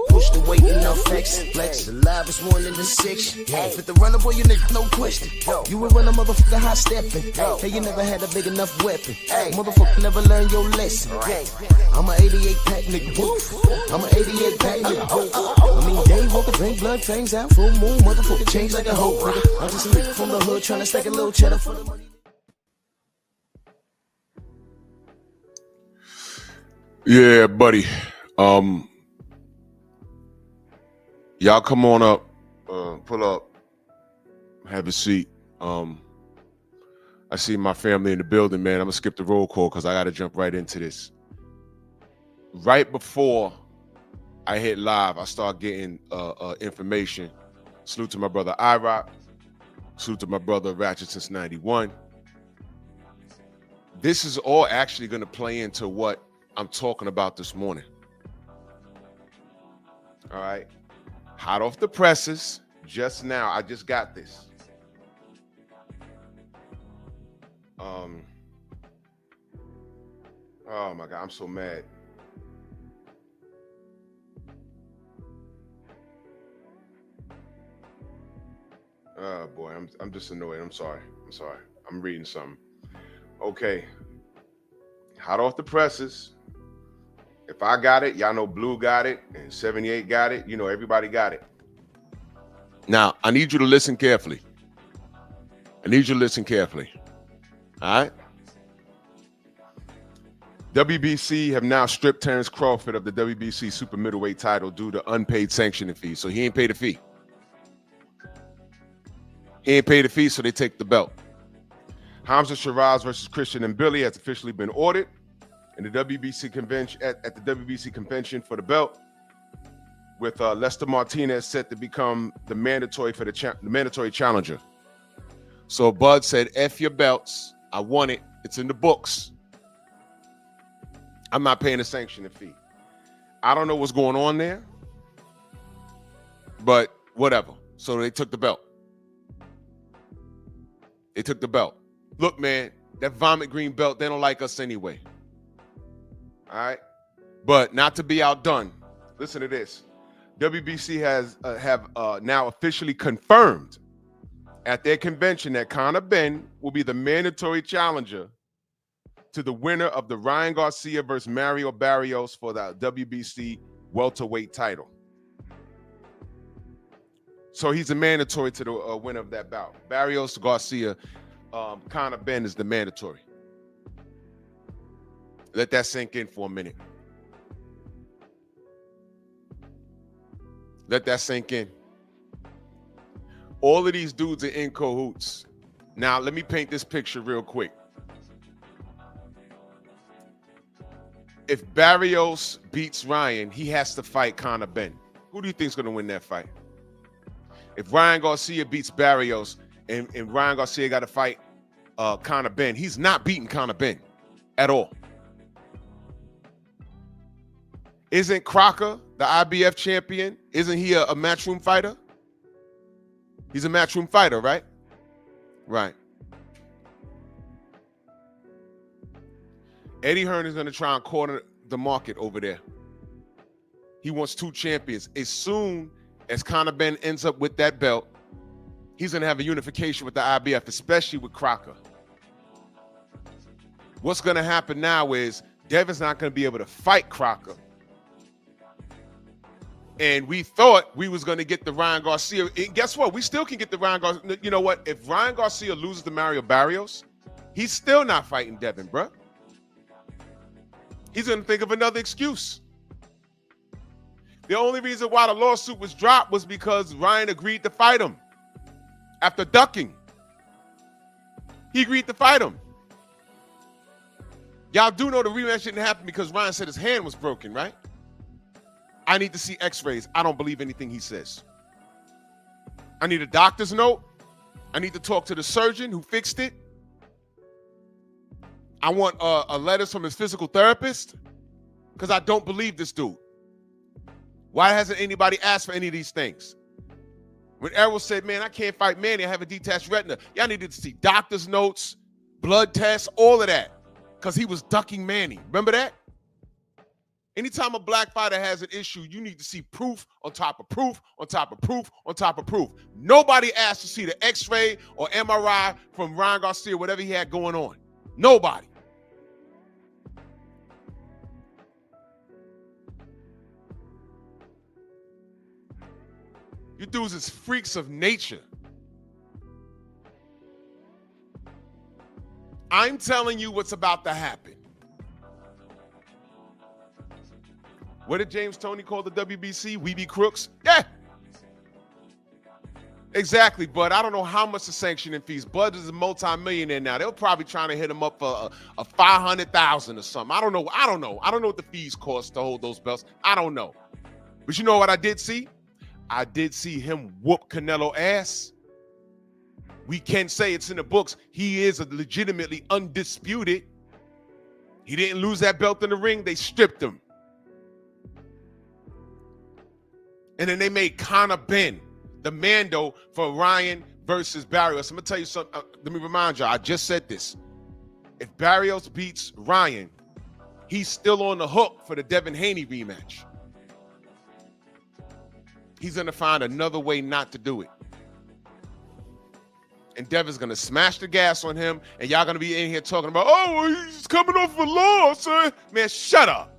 Push the weight enough flex. Flex the livest one in the six. Fit the runner, boy, you nigga, no question. You will run a motherfucker high stepping. Hey, you never had a big enough weapon. Motherfucker never learned your lesson. I'm an 88 pack nigga. I'm an 88 pack nigga. I mean, day walker, drink blood, fangs out, full moon, motherfucker change like a hoe, nigga. I'm just a nigga from the hood trying to stack a little cheddar for the money. Yeah, buddy. Y'all come on up, pull up, have a seat. I see my family in the building, man. I'm gonna skip the roll call because I gotta jump right into this. Right before I hit live, I start getting information. Salute to my brother iRock. Salute to my brother Ratchet since 91. This is all actually gonna play into what I'm talking about this morning. All right. Hot off the presses, just now. I just got this. Oh my God, I'm so mad. Oh boy, I'm just annoyed. I'm sorry. I'm reading something. Okay. Hot off the presses. If I got it, y'all know Blue got it, and 78 got it. You know, everybody got it. Now, I need you to listen carefully. All right? WBC have now stripped Terrence Crawford of the WBC super middleweight title due to unpaid sanctioning fees. So he ain't paid a fee. So they take the belt. Hamza Shiraz versus Christian and Billy has officially been ordered in the WBC convention at the WBC convention for the belt, with Lester Martinez set to become the mandatory for the mandatory challenger. So Bud said, "F your belts. I want it. It's in the books. I'm not paying a sanctioning fee." I don't know what's going on there, but whatever. So they took the belt. Look, man, that vomit green belt, they don't like us anyway. All right, but not to be outdone. Listen to this. WBC have now officially confirmed at their convention that Conor Benn will be the mandatory challenger to the winner of the Ryan Garcia versus Mario Barrios for the WBC welterweight title. So he's a mandatory to the winner of that bout. Barrios, Garcia, Conor Benn is the mandatory. Let that sink in for a minute. Let that sink in. All of these dudes are in cahoots. Now, let me paint this picture real quick. If Barrios beats Ryan, he has to fight Conor Benn. Who do you think is going to win that fight? If Ryan Garcia beats Barrios and Ryan Garcia got to fight Conor Benn, he's not beating Conor Benn at all. Isn't Crocker the IBF champion? Isn't he a matchroom fighter? He's a matchroom fighter, right? Right. Eddie Hearn is going to try and corner the market over there. He wants two champions. As soon as Conor Benn ends up with that belt, he's going to have a unification with the IBF, especially with Crocker. What's going to happen now is Devin's not going to be able to fight Crocker. And we thought we was going to get the Ryan Garcia. And guess what? We still can get the Ryan Garcia. You know what? If Ryan Garcia loses to Mario Barrios, he's still not fighting Devin, bro. He's going to think of another excuse. The only reason why the lawsuit was dropped was because Ryan agreed to fight him after ducking. He agreed to fight him. Y'all do know the rematch didn't happen because Ryan said his hand was broken, right? I need to see x-rays. I don't believe anything he says. I need a doctor's note. I need to talk to the surgeon who fixed it. I want a letter from his physical therapist because I don't believe this dude. Why hasn't anybody asked for any of these things? When Errol said, man, I can't fight Manny, I have a detached retina. Y'all needed to see doctor's notes, blood tests, all of that, because he was ducking Manny. Remember that? Anytime a black fighter has an issue, you need to see proof on top of proof on top of proof on top of proof. Nobody asked to see the X-ray or MRI from Ryan Garcia, whatever he had going on. Nobody. You dudes is freaks of nature. I'm telling you what's about to happen. What did James Toney call the WBC? We be crooks? Yeah. Exactly, Bud. I don't know how much the sanctioning fees. Bud is a multi-millionaire now. They're probably trying to hit him up for a $500,000 or something. I don't know. I don't know what the fees cost to hold those belts. I don't know. But you know what I did see? I did see him whoop Canelo ass. We can say it's in the books. He is a legitimately undisputed. He didn't lose that belt in the ring. They stripped him. And then they made Conor Benn the Mando for Ryan versus Barrios. I'm going to tell you something. Let me remind you, I just said this. If Barrios beats Ryan, he's still on the hook for the Devin Haney rematch. He's going to find another way not to do it. And Devin's going to smash the gas on him, and y'all going to be in here talking about, oh, he's coming off a loss. Man, shut up.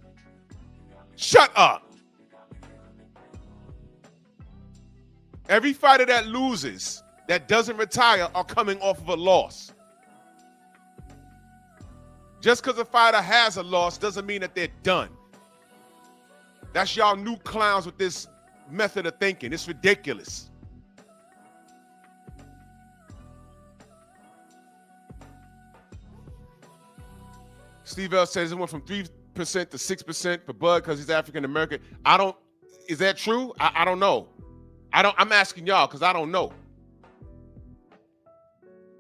Shut up. Every fighter that loses, that doesn't retire, are coming off of a loss. Just because a fighter has a loss doesn't mean that they're done. That's y'all new clowns with this method of thinking. It's ridiculous. Steve L says it went from 3% to 6% for Bud because he's African American. Is that true? I don't know. I'm asking y'all because I don't know.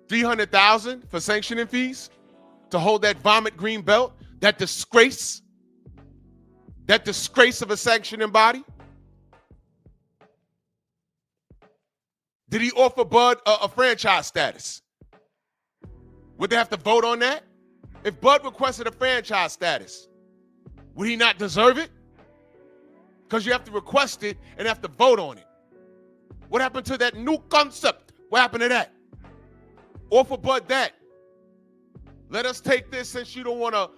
$300,000 for sanctioning fees to hold that vomit green belt, that disgrace of a sanctioning body. Did he offer Bud a franchise status? Would they have to vote on that? If Bud requested a franchise status, would he not deserve it? Because you have to request it and have to vote on it. What happened to that new concept? What happened to that? Offer Bud that. Let us take this since you don't want to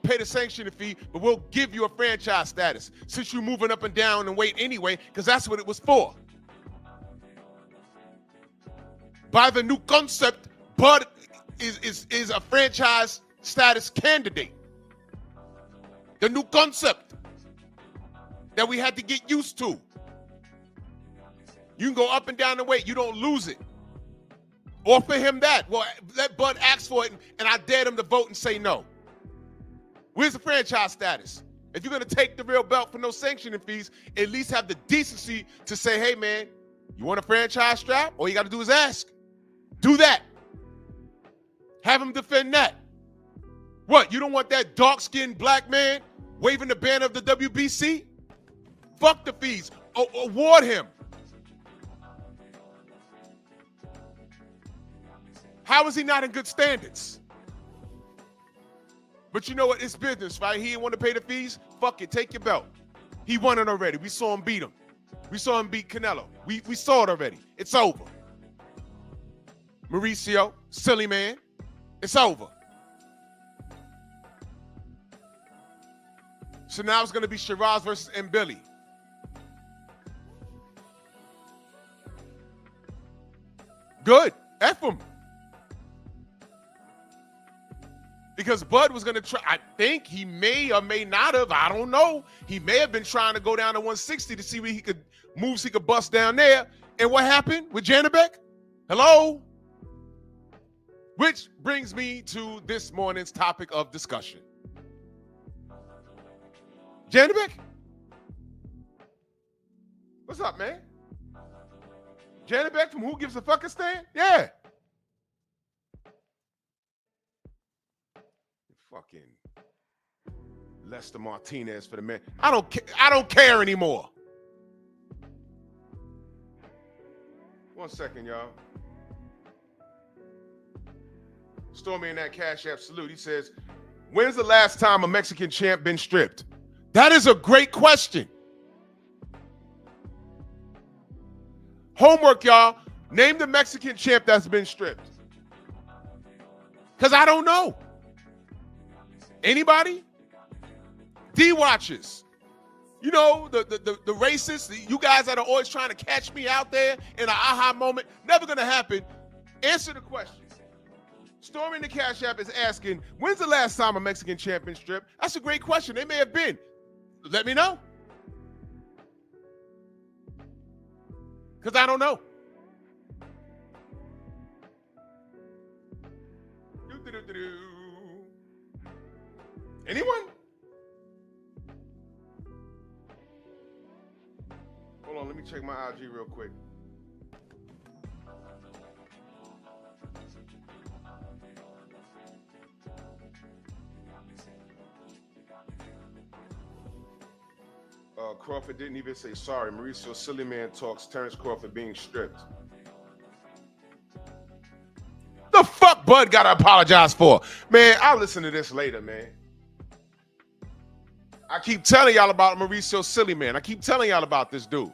pay the sanctioning fee, but we'll give you a franchise status since you're moving up and down and weight anyway, because that's what it was for. By the new concept, Bud is a franchise status candidate. The new concept that we had to get used to. You can go up and down the weight. You don't lose it. Offer him that. Well, let Bud ask for it, and I dared him to vote and say no. Where's the franchise status? If you're going to take the real belt for no sanctioning fees, at least have the decency to say, hey, man, you want a franchise strap? All you got to do is ask. Do that. Have him defend that. What, you don't want that dark-skinned black man waving the banner of the WBC? Fuck the fees. Award him. How is he not in good standards? But you know what? It's business, right? He didn't want to pay the fees. Fuck it. Take your belt. He won it already. We saw him beat him. We saw him beat Canelo. We saw it already. It's over. Mauricio, silly man. It's over. So now it's going to be Shiraz versus Mbili. Good. F him. Because Bud was going to try, I think he may or may not have, I don't know. He may have been trying to go down to 160 to see where he could moves he could bust down there. And what happened with Janabek? Hello? Which brings me to this morning's topic of discussion. Janabek? What's up, man? Janabek from Who Gives a Fuckistan? Yeah. Fucking Lester Martinez for the man. I don't care anymore. 1 second, y'all. Stormy in that Cash App salute. He says, when's the last time a Mexican champ been stripped? That is a great question. Homework, y'all. Name the Mexican champ that's been stripped. Because I don't know. Anybody? D-Watchers. You know, the racists, you guys that are always trying to catch me out there in an aha moment. Never going to happen. Answer the question. Storming the Cash App is asking, when's the last time a Mexican champ been stripped? That's a great question. They may have been. Let me know. Because I don't know. Anyone? Hold on, let me check my IG real quick. Crawford didn't even say sorry. Mauricio Sillyman talks Terrence Crawford being stripped. The fuck Bud gotta apologize for? Man, I'll listen to this later, man. I keep telling y'all about Mauricio Sillyman. I keep telling y'all about this dude.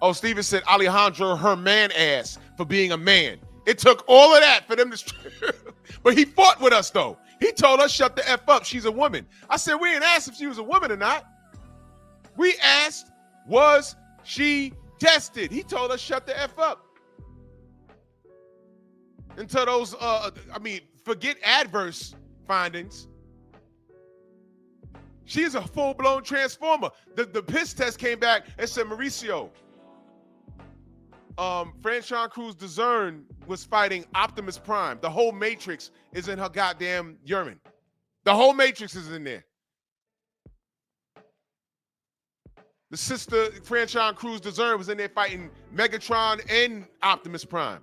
Oh, Steven said Alejandro her man ass for being a man. It took all of that for them to strip. But he fought with us, though. He told us, shut the F up. She's a woman. I said, we didn't ask if she was a woman or not. We asked, was she tested? He told us, shut the F up. Until those, forget adverse findings. She's a full-blown transformer. The piss test came back and said, Mauricio, Franchon Cruz DeZern was fighting Optimus Prime. The whole Matrix is in her goddamn urine. The whole Matrix is in there. The sister, Franchon Cruz DeZern, was in there fighting Megatron and Optimus Prime.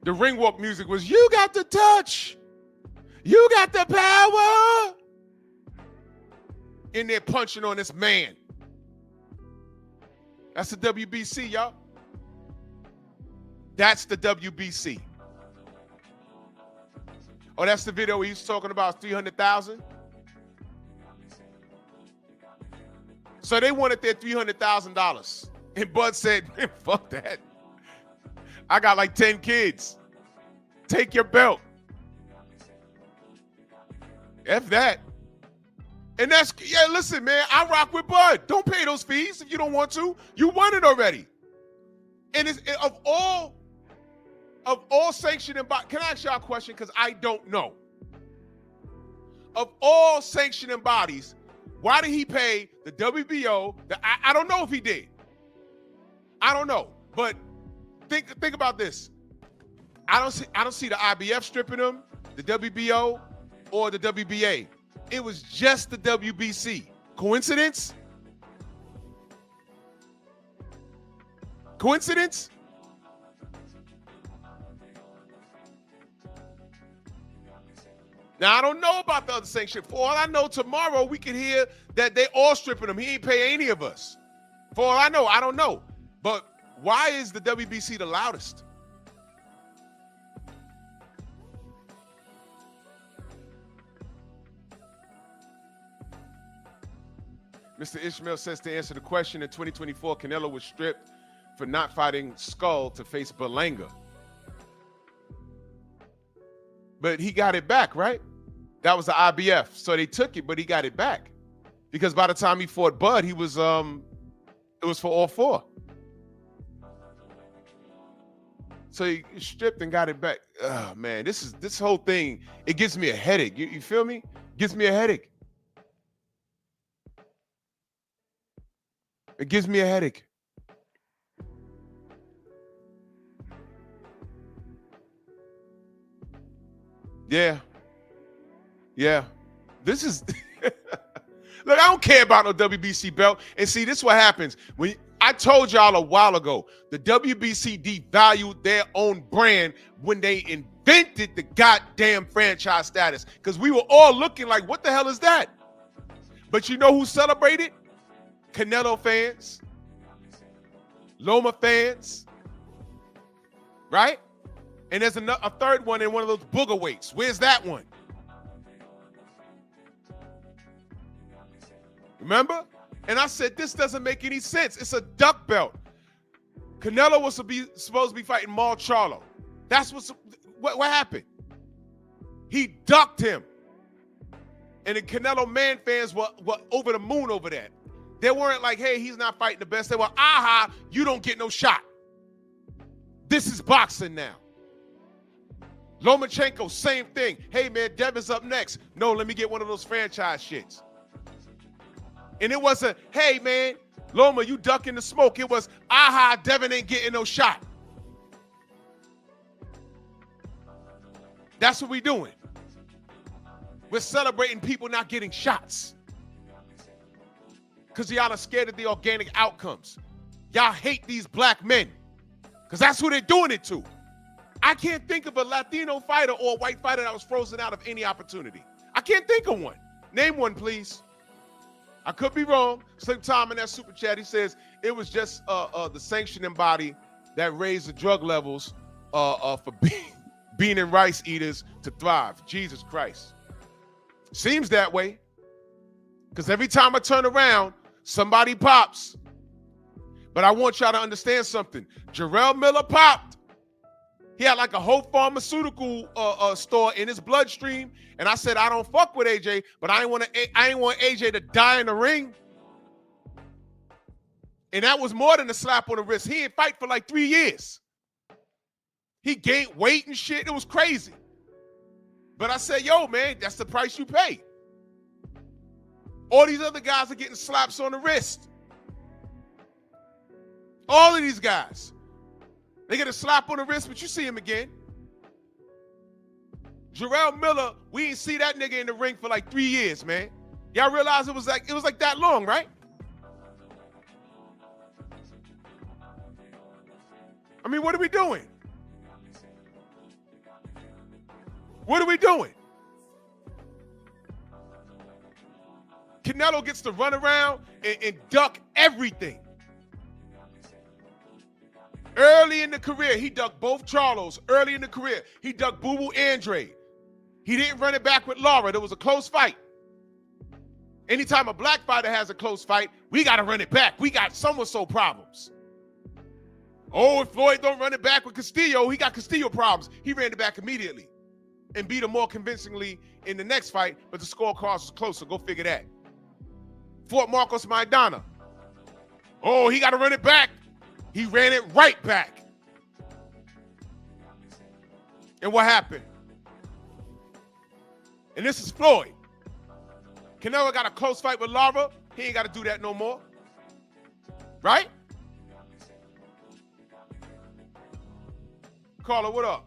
The ring walk music was, you got the touch. You got the power. In there punching on this man. That's the WBC, y'all. That's the WBC. Oh, that's the video he was talking about 300,000? So they wanted their $300,000. And Bud said, fuck that. I got like 10 kids. Take your belt. F that. And that's, yeah, listen, man, I rock with Bud. Don't pay those fees if you don't want to. You won it already. And it's, of all sanctioning bodies, can I ask y'all a question? Because I don't know. Of all sanctioning bodies, why did he pay the WBO? I don't know if he did. I don't know. But think about this. I don't see the IBF stripping him, the WBO, or the WBA. It was just the WBC. Coincidence? Coincidence? Now, I don't know about the other sanction. For all I know, tomorrow we can hear that they all stripping him. He ain't pay any of us. For all I know, I don't know. But why is the WBC the loudest? Mr. Ishmael says to answer the question, in 2024, Canelo was stripped for not fighting Skull to face Berlanga. But he got it back, right? That was the IBF. So they took it, but he got it back. Because by the time he fought Bud, he was it was for all four. So he stripped and got it back. Oh man, this whole thing, it gives me a headache. You feel me? Gives me a headache. It gives me a headache. Yeah. Yeah. This is look, I don't care about no WBC belt. And see, this is what happens. When I told y'all a while ago, the WBC devalued their own brand when they invented the goddamn franchise status. Because we were all looking like, what the hell is that? But you know who celebrated? Canelo fans, Loma fans, right? And there's a third one in one of those booger weights. Where's that one? Remember? And I said, this doesn't make any sense. It's a duck belt. Canelo was supposed to be fighting Mal Charlo. That's what happened. He ducked him. And the Canelo man fans were over the moon over that. They weren't like, hey, he's not fighting the best. They were, aha, you don't get no shot. This is boxing now. Lomachenko, same thing. Hey, man, Devin's up next. No, let me get one of those franchise shits. And it wasn't, hey, man, Loma, you ducking the smoke. It was, aha, Devin ain't getting no shot. That's what we doing. We're celebrating people not getting shots. Because y'all are scared of the organic outcomes. Y'all hate these black men. Because that's who they're doing it to. I can't think of a Latino fighter or a white fighter that was frozen out of any opportunity. I can't think of one. Name one, please. I could be wrong. Slim Tom in that super chat, he says it was just the sanctioning body that raised the drug levels for bean and rice eaters to thrive. Jesus Christ. Seems that way. Because every time I turn around, somebody pops. But I want y'all to understand something. Jarrell Miller popped. He had like a whole pharmaceutical store in his bloodstream. And I said, I don't fuck with AJ, but I ain't want AJ to die in the ring. And that was more than a slap on the wrist. He didn't fight for like 3 years. He gained weight and shit. It was crazy. But I said, yo, man, that's the price you pay. All these other guys are getting slaps on the wrist. All of these guys. They get a slap on the wrist, but you see him again. Jarrell Miller, we didn't see that nigga in the ring for like 3 years, man. Y'all realize it was like that long, right? I mean, what are we doing? What are we doing? Canelo gets to run around and duck everything. Early in the career, he ducked both Charlos. Early in the career, he ducked Boo Boo Andre. He didn't run it back with Lara. There was a close fight. Anytime a black fighter has a close fight, we got to run it back. We got so problems. Oh, if Floyd don't run it back with Castillo, he got Castillo problems. He ran it back immediately and beat him more convincingly in the next fight, but the scorecards was closer. Go figure that. Fort Marcos Maidana. Oh, he got to run it back. He ran it right back. And what happened? And this is Floyd. Canelo got a close fight with Lara. He ain't got to do that no more. Right? Carla, what up?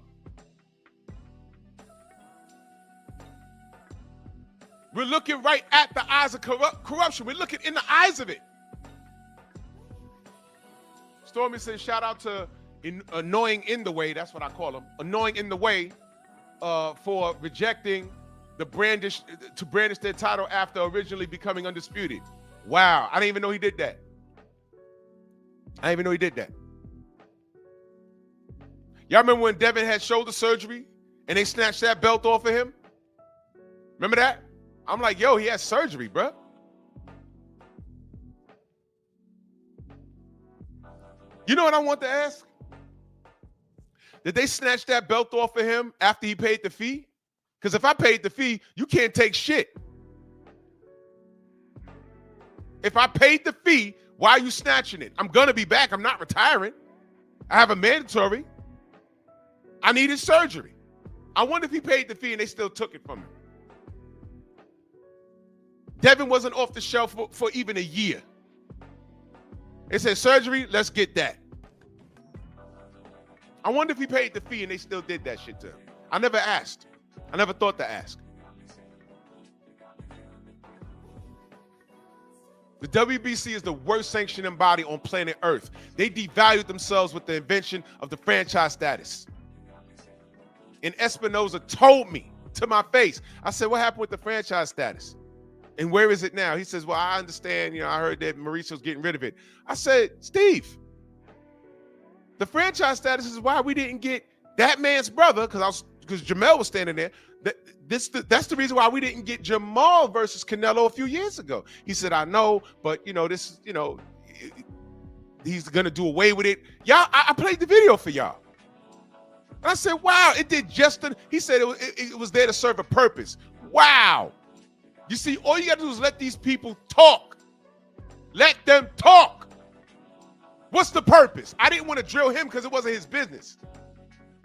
We're looking right at the eyes of corruption. We're looking in the eyes of it. Stormy says, shout out to Annoying in the Way. That's what I call him. Annoying in the Way for rejecting to brandish their title after originally becoming undisputed. Wow. I didn't even know he did that. Y'all remember when Devin had shoulder surgery and they snatched that belt off of him? Remember that? I'm like, yo, he had surgery, bro. You know what I want to ask? Did they snatch that belt off of him after he paid the fee? Because if I paid the fee, you can't take shit. If I paid the fee, why are you snatching it? I'm going to be back. I'm not retiring. I have a mandatory. I needed surgery. I wonder if he paid the fee and they still took it from him. Devin wasn't off the shelf for even a year. They said, surgery, let's get that. I wonder if he paid the fee and they still did that shit to him. I never asked. I never thought to ask. The WBC is the worst sanctioning body on planet Earth. They devalued themselves with the invention of the franchise status. And Espinoza told me to my face, I said, what happened with the franchise status? And where is it now? He says, well, I understand, I heard that Mauricio's getting rid of it. I said, Steve, the franchise status is why we didn't get that man's brother, because I was because Jamel was standing there. That's the reason why we didn't get Jamal versus Canelo a few years ago. He said, I know, but he's gonna do away with it. I played the video for y'all. And I said, wow, it did he said it was there to serve a purpose. Wow. You see, all you gotta do is let these people talk. Let them talk. What's the purpose? I didn't want to drill him because it wasn't his business.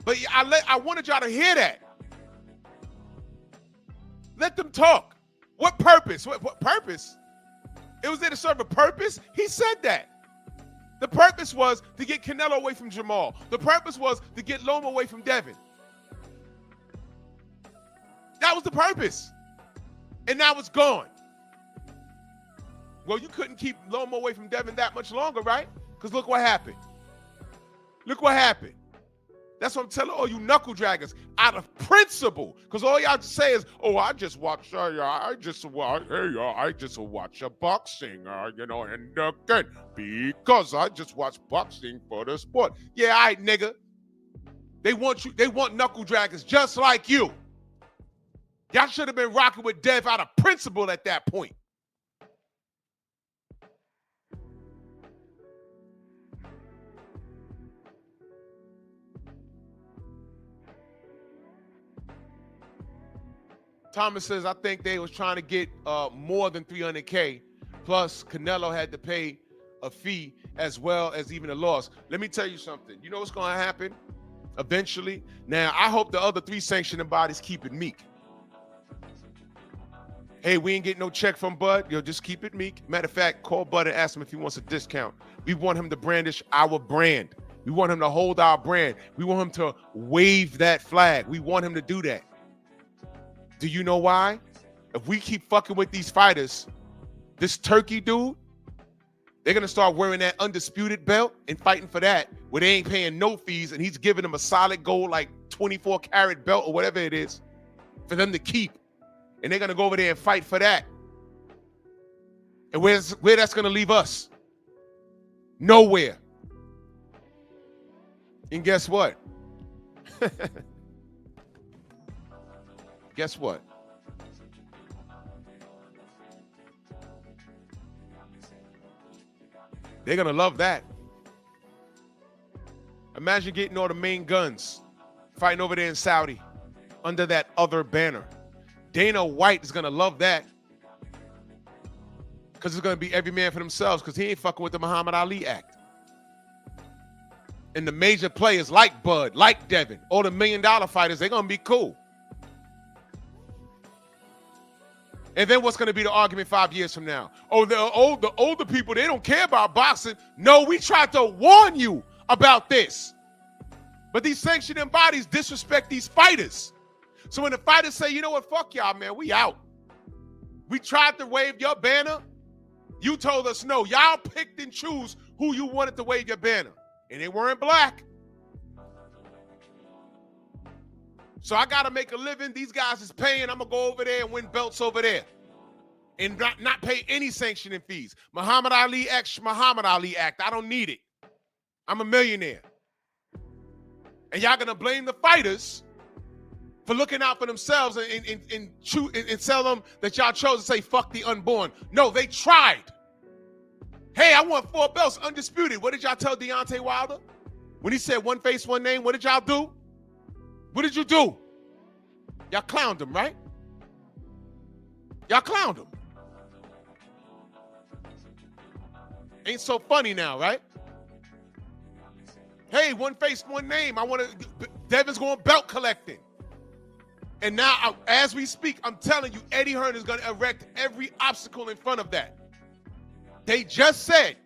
But I wanted y'all to hear that. Let them talk. What purpose? What purpose? It was there to serve a purpose? He said that. The purpose was to get Canelo away from Jamal. The purpose was to get Loma away from Devin. That was the purpose. And now it's gone. Well, you couldn't keep Loma away from Devin that much longer, right? Because look what happened. Look what happened. That's what I'm telling all you knuckle draggers. Out of principle. Because all y'all say is, oh, I just watch I just watch a boxing, and again, because I just watch boxing for the sport. Yeah, all right, nigga. They want knuckle draggers just like you. Y'all should have been rocking with Dev out of principle at that point. Thomas says, I think they was trying to get more than $300K. Plus, Canelo had to pay a fee as well as even a loss. Let me tell you something. You know what's going to happen eventually? Now, I hope the other 3 sanctioning bodies keep it meek. Hey, we ain't getting no check from Bud. Just keep it meek. Matter of fact, call Bud and ask him if he wants a discount. We want him to brandish our brand. We want him to hold our brand. We want him to wave that flag. We want him to do that. Do you know why? If we keep fucking with these fighters, this Turkey dude, they're going to start wearing that undisputed belt and fighting for that where they ain't paying no fees and he's giving them a solid gold like 24 karat belt or whatever it is for them to keep. And they're going to go over there and fight for that. And where that's going to leave us? Nowhere. And guess what? Guess what? They're going to love that. Imagine getting all the main guns fighting over there in Saudi under that other banner. Dana White is going to love that because it's going to be every man for themselves because he ain't fucking with the Muhammad Ali Act. And the major players like Bud, like Devin, all the $1 million fighters, they're going to be cool. And then what's going to be the argument 5 years from now? Oh, the older people, they don't care about boxing. No, we tried to warn you about this. But these sanctioning bodies disrespect these fighters. So when the fighters say, you know what, fuck y'all, man, we out. We tried to wave your banner. You told us no. Y'all picked and choose who you wanted to wave your banner. And they weren't black. So I got to make a living. These guys is paying. I'm going to go over there and win belts over there. And not pay any sanctioning fees. Muhammad Ali Act. I don't need it. I'm a millionaire. And y'all going to blame the fighters for looking out for themselves and tell them that y'all chose to say, fuck the unborn. No, they tried. Hey, I want 4 belts, undisputed. What did y'all tell Deontay Wilder? When he said one face, one name, what did y'all do? What did you do? Y'all clowned him, right? Y'all clowned him. Ain't so funny now, right? Hey, one face, one name. Devin's going belt collecting. And now, as we speak, I'm telling you, Eddie Hearn is going to erect every obstacle in front of that. They just said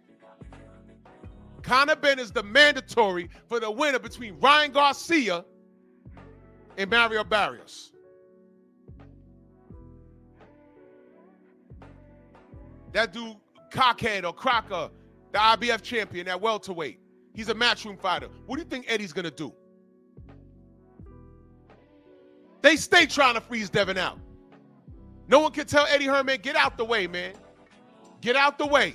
Conor Benn is the mandatory for the winner between Ryan Garcia and Mario Barrios. That dude, Cockhead or Crocker, the IBF champion, that welterweight, he's a matchroom fighter. What do you think Eddie's going to do? They stay trying to freeze Devin out. No one can tell Eddie Hearn, man, get out the way, man. Get out the way.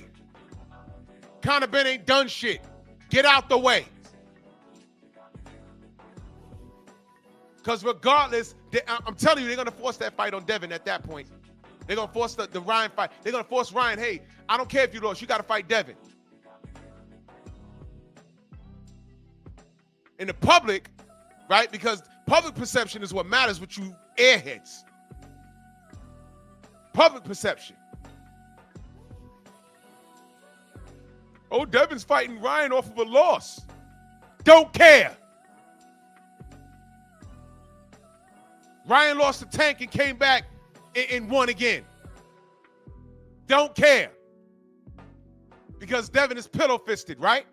Conor Benn ain't done shit. Get out the way. Because regardless, I'm telling you, they're going to force that fight on Devin at that point. They're going to force the Ryan fight. They're going to force Ryan, hey, I don't care if you lost. You got to fight Devin. In the public, right? Because public perception is what matters with you airheads. Public perception. Oh, Devin's fighting Ryan off of a loss. Don't care. Ryan lost the tank and came back and won again. Don't care. Because Devin is pillow-fisted, right?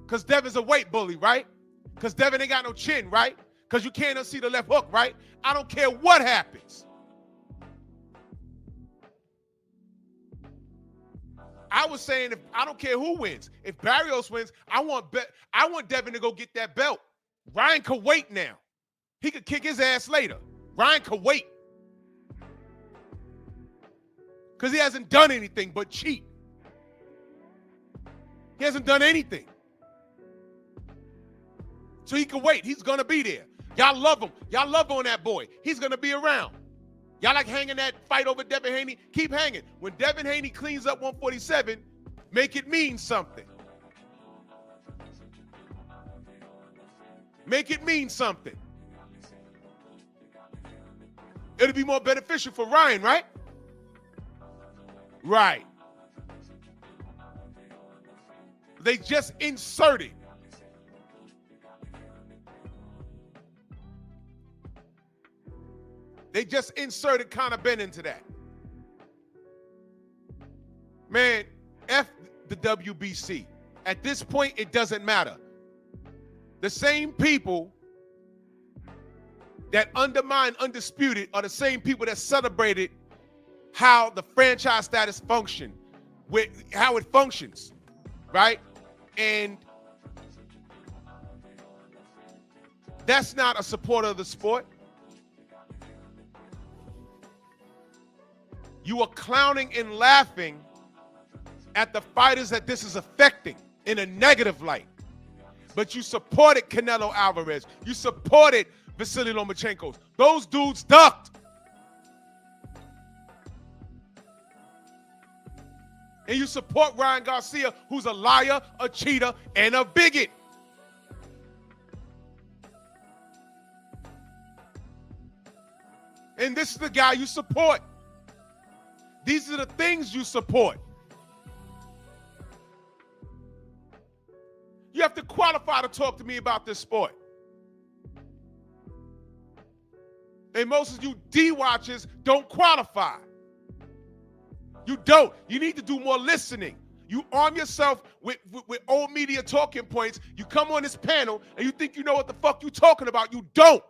Because Devin's a weight bully, right? Because Devin ain't got no chin, right? Because you can't unsee the left hook, right? I don't care what happens. I was saying, if I don't care who wins. If Barrios wins, I want Devin to go get that belt. Ryan could wait now. He could kick his ass later. Ryan could wait. Because he hasn't done anything but cheat. He hasn't done anything. So he can wait. He's going to be there. Y'all love him. Y'all love on that boy. He's going to be around. Y'all like hanging that fight over Devin Haney? Keep hanging. When Devin Haney cleans up 147, make it mean something. Make it mean something. It'll be more beneficial for Ryan, right? Right. They just inserted. They just inserted Conor Benn into that. Man, F the WBC. At this point, it doesn't matter. The same people that undermine Undisputed are the same people that celebrated how the franchise status function, with how it functions, right? And that's not a supporter of the sport. You are clowning and laughing at the fighters that this is affecting in a negative light. But you supported Canelo Alvarez. You supported Vasily Lomachenko. Those dudes ducked. And you support Ryan Garcia, who's a liar, a cheater, and a bigot. And this is the guy you support. These are the things you support. You have to qualify to talk to me about this sport. And most of you D-watchers don't qualify. You don't. You need to do more listening. You arm yourself with old media talking points. You come on this panel and you think you know what the fuck you talking about. You don't.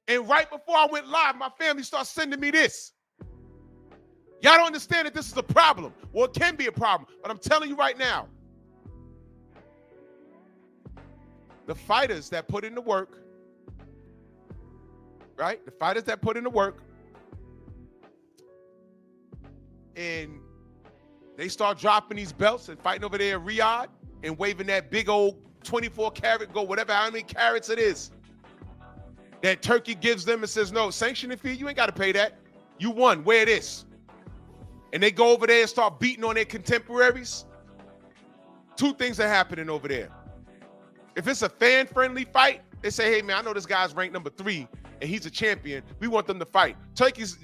And right before I went live, my family started sending me this. Y'all don't understand that this is a problem. Well, it can be a problem, but I'm telling you right now, the fighters that put in the work, right? The fighters that put in the work, and they start dropping these belts and fighting over there in Riyadh and waving that big old 24-karat gold, whatever, how many carats it is, that Turkey gives them and says, no, sanctioning fee, you ain't got to pay that. You won, wear this. And they go over there and start beating on their contemporaries. Two things are happening over there. If it's a fan-friendly fight, they say, hey, man, I know this guy's ranked number 3, and he's a champion. We want them to fight. Turkey's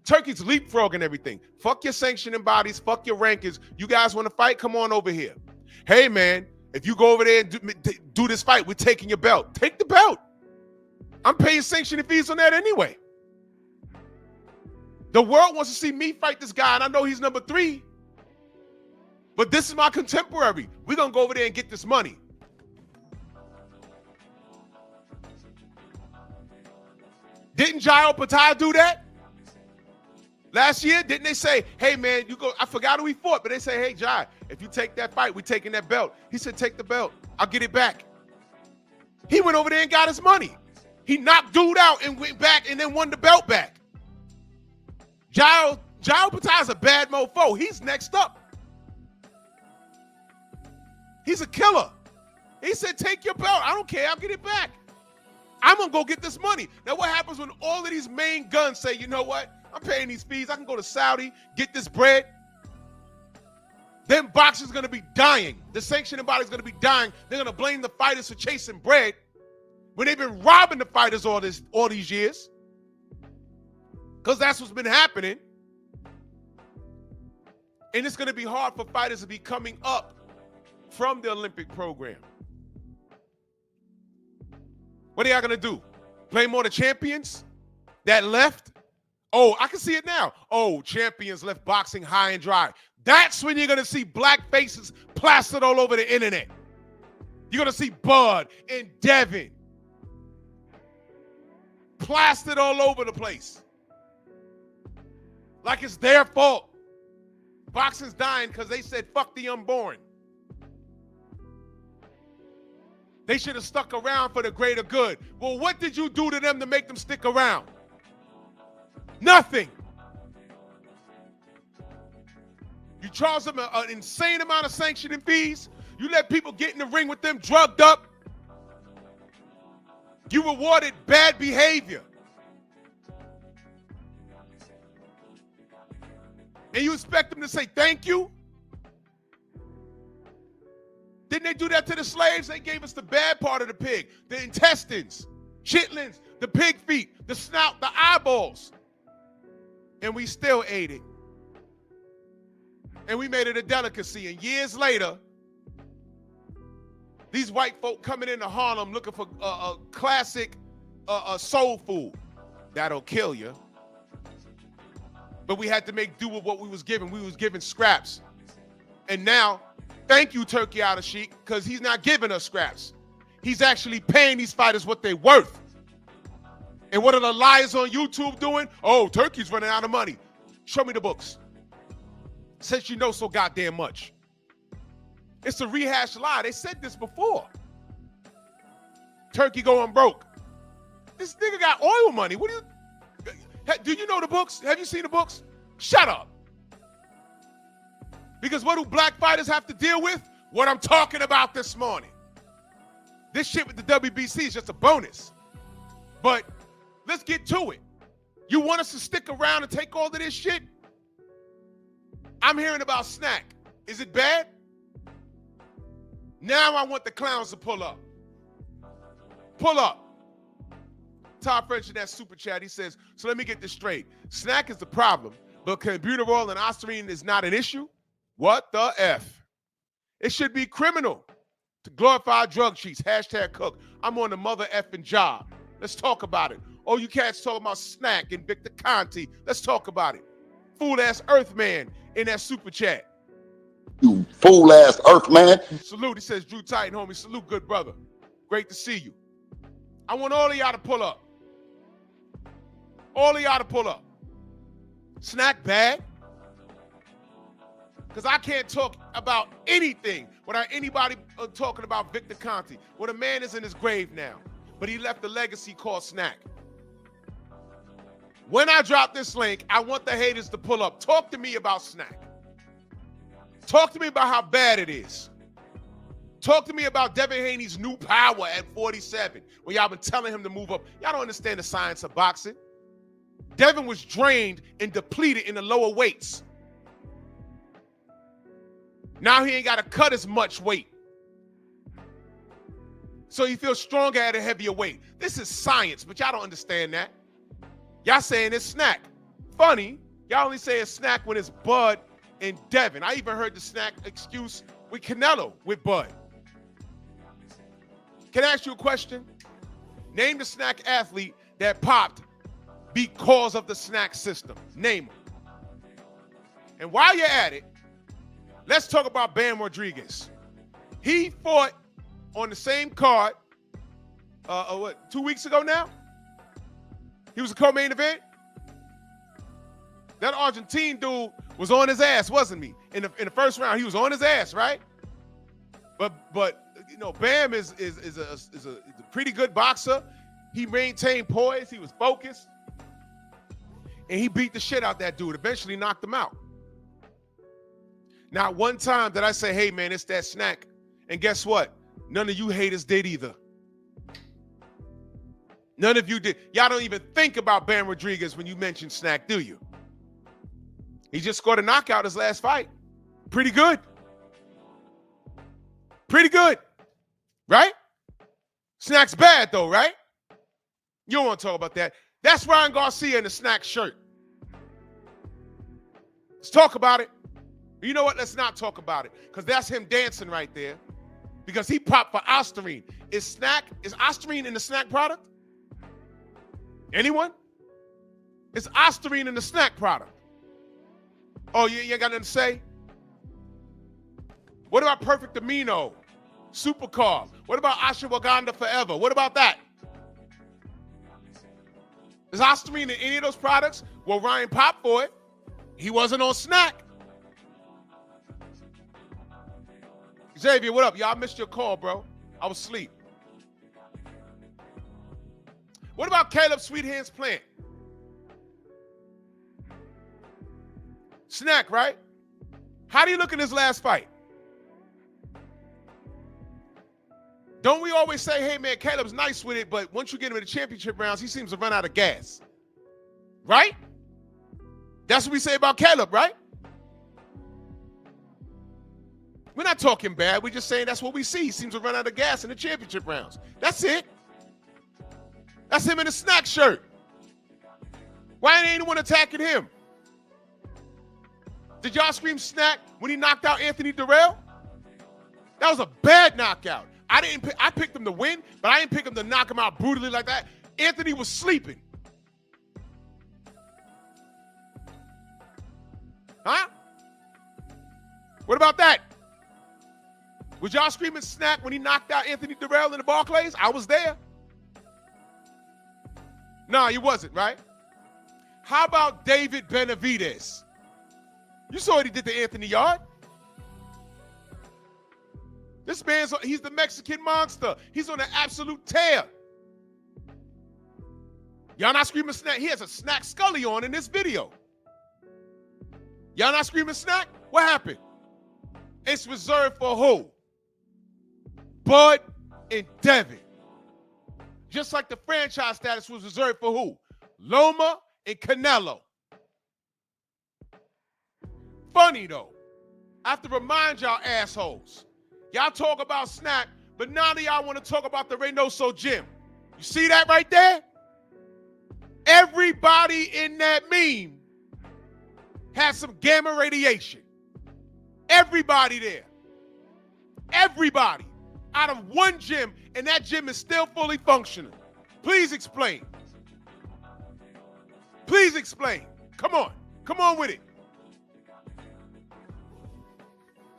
leapfrogging everything. Fuck your sanctioning bodies. Fuck your rankings. You guys want to fight? Come on over here. Hey, man, if you go over there and do this fight, we're taking your belt. Take the belt. I'm paying sanctioning fees on that anyway. The world wants to see me fight this guy, and I know he's number 3. But this is my contemporary. We're going to go over there and get this money. Didn't Jairo Patai do that? Last year, didn't they say, hey, man, you go, I forgot who he fought, but they say, hey, Jai, if you take that fight, we're taking that belt. He said, take the belt. I'll get it back. He went over there and got his money. He knocked dude out and went back and then won the belt back. Jairo Patai is a bad mofo. He's next up. He's a killer. He said, take your belt. I don't care. I'll get it back. I'm going to go get this money. Now, what happens when all of these main guns say, you know what? I'm paying these fees. I can go to Saudi, get this bread. Then boxers going to be dying. The sanctioning body's going to be dying. They're going to blame the fighters for chasing bread when they've been robbing the fighters all these years. Because that's what's been happening. And it's going to be hard for fighters to be coming up from the Olympic program. What are y'all going to do? Blame all the champions that left? Oh, I can see it now. Oh, champions left boxing high and dry. That's when you're going to see black faces plastered all over the internet. You're going to see Bud and Devin plastered all over the place. Like it's their fault. Boxing's dying because they said, fuck the unborn. They should have stuck around for the greater good. Well, what did you do to them to make them stick around? Nothing. You charge them an insane amount of sanctioning fees. You let people get in the ring with them drugged up. You rewarded bad behavior. And you expect them to say thank you? Didn't they do that to the slaves? They gave us the bad part of the pig, the intestines, chitlins, the pig feet, the snout, the eyeballs. And we still ate it. And we made it a delicacy. And years later, these white folk coming into Harlem looking for a classic soul food. That'll kill you. But we had to make do with what we was given. We was given scraps. And now, thank you, Turkey Al Sheikh, because he's not giving us scraps. He's actually paying these fighters what they're worth. And what are the liars on YouTube doing? Oh, Turkey's running out of money. Show me the books. Since you know so goddamn much. It's a rehashed lie. They said this before. Turkey going broke. This nigga got oil money. What do you... Do you know the books? Have you seen the books? Shut up. Because what do black fighters have to deal with? What I'm talking about this morning. This shit with the WBC is just a bonus. But let's get to it. You want us to stick around and take all of this shit? I'm hearing about SNAC. Is it bad? Now I want the clowns to pull up. Pull up. Todd French in that super chat, he says, so let me get this straight. SNAC is the problem, but Clenbuterol and Ostarine is not an issue? What the F? It should be criminal to glorify drug cheats. Hashtag Cook. I'm on the mother effing job. Let's talk about it. Oh, you cats talking about SNAC and Victor Conti. Let's talk about it. Fool-ass Earthman in that super chat. You fool-ass Earthman. Salute. He says, Drew Titan, homie. Salute, good brother. Great to see you. I want all of y'all to pull up. All of y'all to pull up. SNAC bad? Because I can't talk about anything without anybody talking about Victor Conti. Well, the man is in his grave now, but he left a legacy called SNAC. When I drop this link, I want the haters to pull up. Talk to me about SNAC. Talk to me about how bad it is. Talk to me about Devin Haney's new power at 47, when y'all been telling him to move up. Y'all don't understand the science of boxing. Devin was drained and depleted in the lower weights. Now he ain't got to cut as much weight. So he feels stronger at a heavier weight. This is science, but y'all don't understand that. Y'all saying it's SNAC. Funny, y'all only say it's SNAC when it's Bud and Devin. I even heard the SNAC excuse with Canelo with Bud. Can I ask you a question? Name the SNAC athlete that popped because of the SNAC system. Name him. And while you're at it, let's talk about Bam Rodriguez. He fought on the same card, 2 weeks ago now? He was a co-main event? That Argentine dude was on his ass, wasn't he? In the first round, he was on his ass, right? But you know, Bam is a pretty good boxer. He maintained poise. He was focused. And he beat the shit out that dude, eventually knocked him out. Not one time did I say, hey, man, it's that SNAC. And guess what? None of you haters did either. None of you did. Y'all don't even think about Bam Rodriguez when you mention SNAC, do you? He just scored a knockout his last fight. Pretty good. Pretty good. Right? SNAC's bad, though, right? You don't want to talk about that. That's Ryan Garcia in the SNAC shirt. Let's talk about it. You know what? Let's not talk about it, because that's him dancing right there, because he popped for Osterine. Is Osterine in the SNAC product? Anyone? Is Osterine in the SNAC product? Oh, you ain't got nothing to say? What about Perfect Amino? Supercarb? What about Ashwagandha Forever? What about that? Is Osterine in any of those products? Well, Ryan popped for it. He wasn't on SNAC. Xavier, what up? Y'all missed your call, bro. I was asleep. What about Caleb Sweet Hands Plant? SNAC, right? How do you look in his last fight? Don't we always say, hey, man, Caleb's nice with it, but once you get him in the championship rounds, he seems to run out of gas. Right? That's what we say about Caleb, right? We're not talking bad. We're just saying that's what we see. He seems to run out of gas in the championship rounds. That's it. That's him in the SNAC shirt. Why ain't anyone attacking him? Did y'all scream SNAC when he knocked out Anthony Durrell? That was a bad knockout. I picked him to win, but I didn't pick him to knock him out brutally like that. Anthony was sleeping. Huh? What about that? Was y'all screaming SNAC when he knocked out Anthony Durrell in the Barclays? I was there. No, he wasn't, right? How about David Benavidez? You saw what he did to Anthony Yard. This man's, he's the Mexican monster. He's on an absolute tear. Y'all not screaming SNAC? He has a SNAC Scully on in this video. Y'all not screaming SNAC? What happened? It's reserved for who? Bud and Devin. Just like the franchise status was reserved for who? Loma and Canelo. Funny though. I have to remind y'all assholes. Y'all talk about SNAC, but none of y'all want to talk about the Reynoso gym. You see that right there? Everybody in that meme has some gamma radiation. Everybody there. Everybody. Out of one gym, and that gym is still fully functional. Please explain. Please explain. Come on. Come on with it.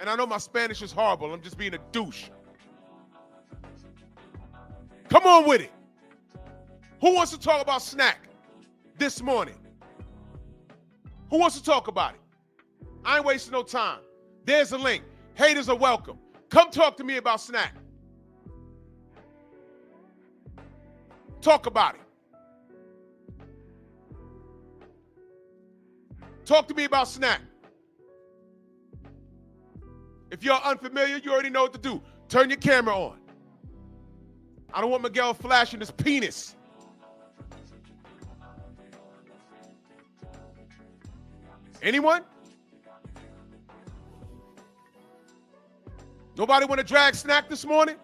And I know my Spanish is horrible. I'm just being a douche. Come on with it. Who wants to talk about SNAC this morning? Who wants to talk about it? I ain't wasting no time. There's a link. Haters are welcome. Come talk to me about SNAC. Talk about it. Talk to me about SNAC. If you're unfamiliar, you already know what to do. Turn your camera on. I don't want Miguel flashing his penis. Anyone? Nobody want to drag SNAC this morning?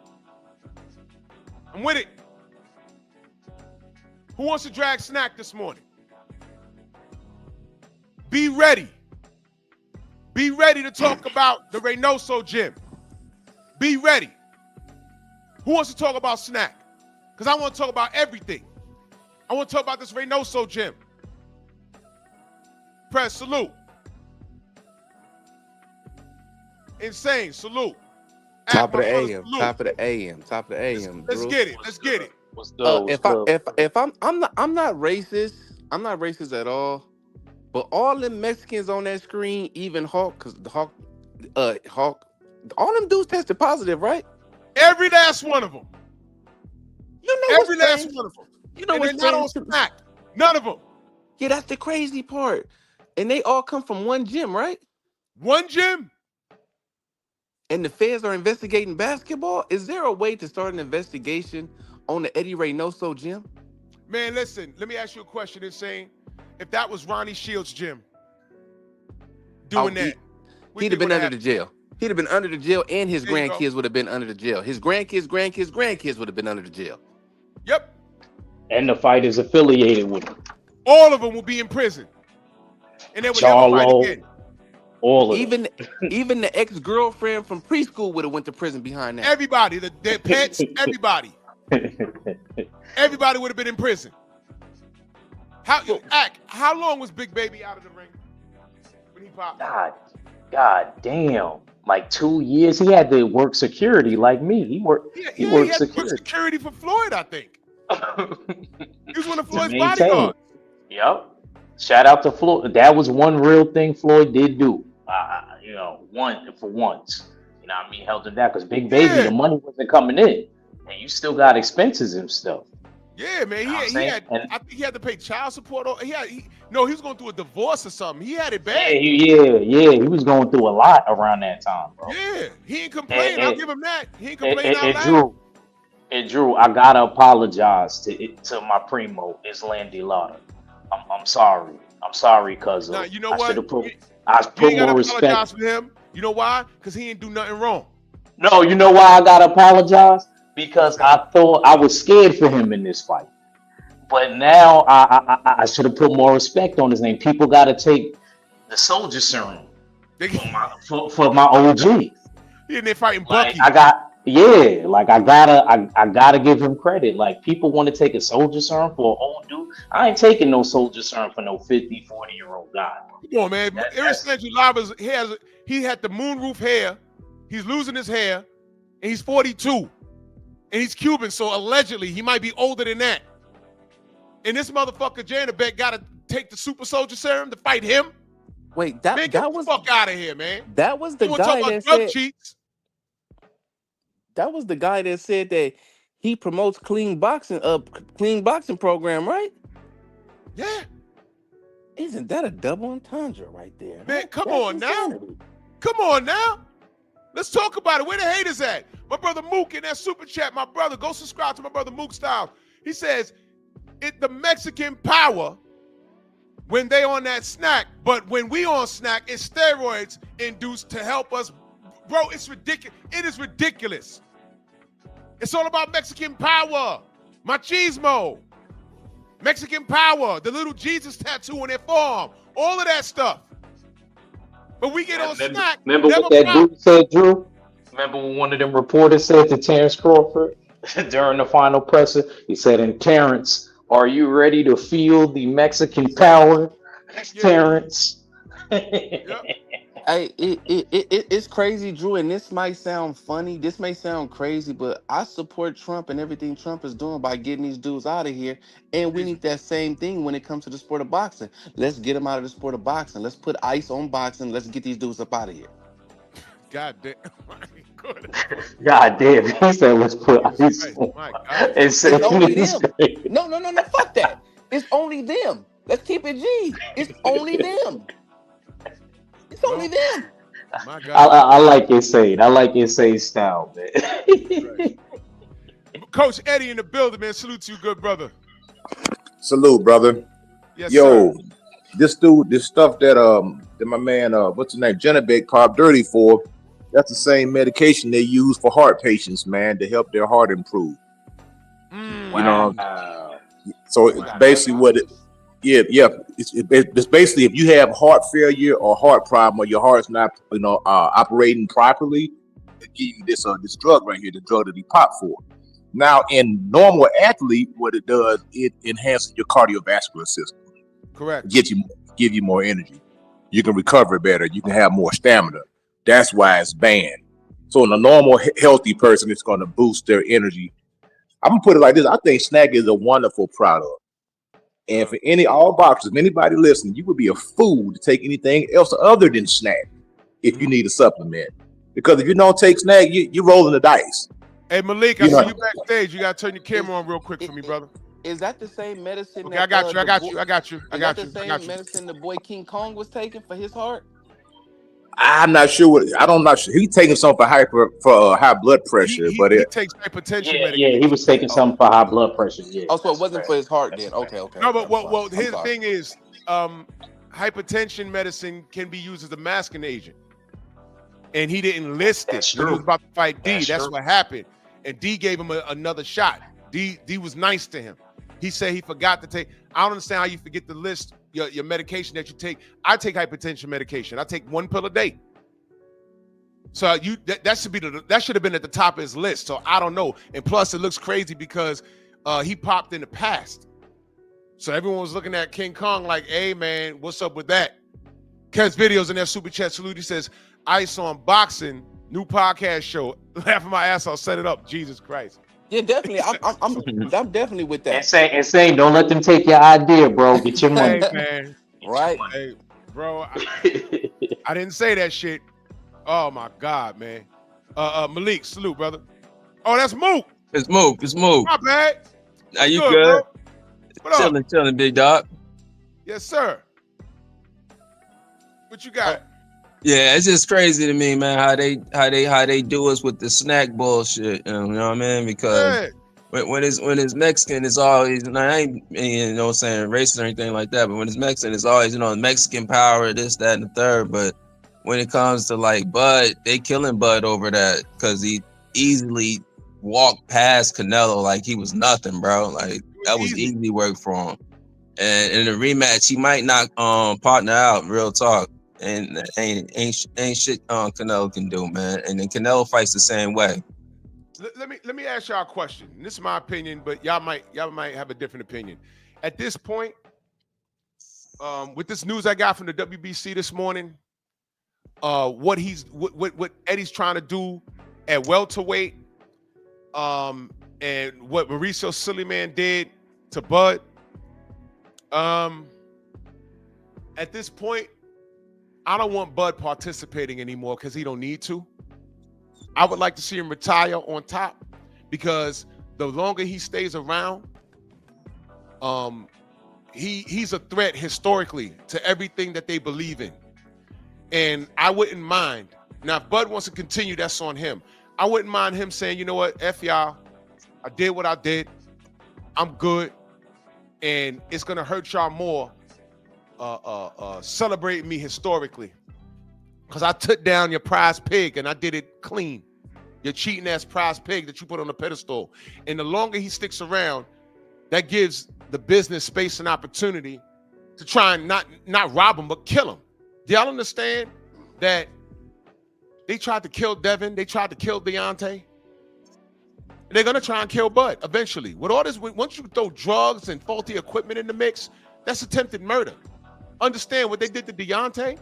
I'm with it. Who wants to drag SNAC this morning? Be ready. Be ready to talk about the Reynoso gym. Be ready. Who wants to talk about SNAC? Because I want to talk about everything. I want to talk about this Reynoso gym. Press, salute. Insane, salute. Top of the AM, top of the AM, top of the AM. Let's get it. Let's get it. If I'm not racist, I'm not racist at all. But all them Mexicans on that screen, even Hawk, because the Hawk, all them dudes tested positive, right? Every last one of them. You know every last one of them. You know what's not on SNAC. None of them. Yeah, that's the crazy part. And they all come from one gym, right? One gym. And the feds are investigating basketball. Is there a way to start an investigation on the Eddie Reynoso gym? Man, listen, let me ask you a question. Insane. If that was Ronnie Shields' gym doing that, he'd have been under the jail. He'd have been under the jail, and his There you go. grandkids would have been under the jail. His grandkids would have been under the jail. Yep. And the fighters affiliated with him. All of them will be in prison. And they would never fight Charlo, again. all of them. Even the ex-girlfriend from preschool would have went to prison behind that. Everybody, their pets, everybody. Everybody would have been in prison. How long was Big Baby out of the ring when he popped? God damn. Like 2 years. He had to work security like me. He worked He had security. security for Floyd, I think. He was one of Floyd's maintain. bodyguards. Yep. Shout out to Floyd. That was one real thing Floyd did do. One for once. You know what I mean? Held him down because Big Baby, the money wasn't coming in. And you still got expenses and stuff. Yeah, man. I think he had to pay child support. He was going through a divorce or something. He had it bad. Yeah. He was going through a lot around that time, bro. Yeah, he ain't complain. I'll give him that. He ain't complaining out loud. Drew, I gotta apologize to my primo, Islam Dilata. I'm sorry. I'm sorry, cuz you know what? I put more respect. Apologize for him. You know why? Because he ain't do nothing wrong. No, you know why I gotta apologize? Because I thought I was scared for him in this fight. But now I should have put more respect on his name. People gotta take the soldier serum for my OG. He in there fighting Bucky. I gotta give him credit. Like, people want to take a soldier serum for an old dude. I ain't taking no soldier serum for no 50, 40-year-old guy. Come on, man. Irrespective Lava's he had the moonroof hair. He's losing his hair, and he's 42. And he's Cuban, so allegedly he might be older than that. And this motherfucker Janabek got to take the super soldier serum to fight him. Wait, get the fuck out of here, man. That was the guy that said. Cheats. That was the guy that said that he promotes clean boxing program, right? Yeah. Isn't that a double entendre right there? Man, come on now. Let's talk about it. Where the haters at? My brother Mook in that super chat, my brother, go subscribe to my brother Mook Styles. He says, the Mexican power when they on that SNAC, but when we on SNAC, it's steroids induced to help us. Bro, it's ridiculous. It is ridiculous. It's all about Mexican power. Machismo. Mexican power. The little Jesus tattoo on their forearm. All of that stuff. But we get on SNAC. Remember what that dude said, Drew? Remember when one of them reporters said to Terrence Crawford during the final presser? He said, "And Terrence, are you ready to feel the Mexican power, Terrence?" Yep. It's crazy, Drew, and this might sound funny. This may sound crazy, but I support Trump and everything Trump is doing by getting these dudes out of here. And we need that same thing when it comes to the sport of boxing. Let's get them out of the sport of boxing. Let's put ice on boxing. Let's get these dudes up out of here. God damn. God damn. He said, let's put ice on. My God. It's only them. No, fuck that. It's only them. Let's keep it G. It's only them. It's only them. My God. I like it saying. I like it saying style, man. Right. Coach Eddie in the building, man. Salute to you, good brother. Salute, brother. Yes, Yo, sir. this dude, this stuff that my man, what's his name, Janabek carved dirty for, that's the same medication they use for heart patients, man, to help their heart improve. You know, so it's basically what it. Yeah. It's basically if you have heart failure or heart problem, or your heart's not, operating properly, they give you this drug right here, the drug that he popped for. Now, in normal athlete, what it does, it enhances your cardiovascular system. Correct. Give you more energy. You can recover better. You can have more stamina. That's why it's banned. So in a normal, healthy person, it's going to boost their energy. I'm gonna put it like this: I think SNAC is a wonderful product. And for all boxers, anybody listening, you would be a fool to take anything else other than SNAC if you need a supplement. Because if you don't take SNAC, you're rolling the dice. Hey, Malik, I see you backstage. You got to turn your camera on real quick for me, brother. Is that the same medicine? Okay, I got you. Is that the same medicine the boy King Kong was taking for his heart? I'm not sure what I don't not sure. He taking something for high blood pressure, but He it takes hypertension Yeah, medication. he was taking something for high blood pressure. Yeah. Oh, so it That's wasn't fair. for his heart That's then. fair. Okay. No, but I'm sorry. I'm here's the sorry. thing is, hypertension medicine can be used as a masking agent, and he didn't list That's it when he was true. about to fight D. That's That's true. what happened, and D gave him another shot. D was nice to him. He said he forgot to take. I don't understand how you forget to list your medication that you take. I take hypertension medication. I take 1 pill a day. So that should have been at the top of his list. So I don't know. And plus, it looks crazy because he popped in the past. So everyone was looking at King Kong like, "Hey man, what's up with that?" Kev's videos in that super chat salute. He says, "Ice on boxing, new podcast show." Laughing my ass off. Set it up. Jesus Christ. Yeah, definitely. I'm definitely with And that. saying, don't let them take your idea, bro. Get your money. Hey man, Right? hey bro, I didn't say that shit. Oh my God, man. Malik, salute, brother. Oh, that's Mook. It's Mook. It's Mook. My bad. Are you Good, good? bro. What up? Chilling, big dog. Yes, sir. What you got? Yeah, it's just crazy to me, man. How they do us with the snack bullshit. You know what I mean? Because Yeah. when it's Mexican, it's always, and I ain't, you know, saying racist or anything like that. But when it's Mexican, it's always, you know, Mexican power, this, that, and the third. But when it comes to like Bud, they killing Bud over that because he easily walked past Canelo like he was nothing, bro. Like that was easy work for him. And in the rematch, he might knock partner out. Real talk, and ain't shit Canelo can do, man. And then Canelo fights the same way. Let me ask y'all a question. And this is my opinion, but y'all might have a different opinion. At this point, with this news I got from the WBC this morning, what Eddie's trying to do at welterweight, and what Mauricio Suleiman did to Bud. At this point, I don't want Bud participating anymore because he don't need to. I would like to see him retire on top because the longer he stays around, he's a threat historically to everything that they believe in. And I wouldn't mind. Now, if Bud wants to continue, that's on him. I wouldn't mind him saying, you know what, F y'all, I did what I did. I'm good. And it's going to hurt y'all more celebrating me historically. Because I took down your prize pig and I did it clean. Your cheating ass prize pig that you put on the pedestal. And the longer he sticks around, that gives the business space and opportunity to try and not rob him, but kill him. Do y'all understand that they tried to kill Devin? They tried to kill Deontay. They're going to try and kill Bud eventually. With all this, once you throw drugs and faulty equipment in the mix, that's attempted murder. Understand what they did to Deontay?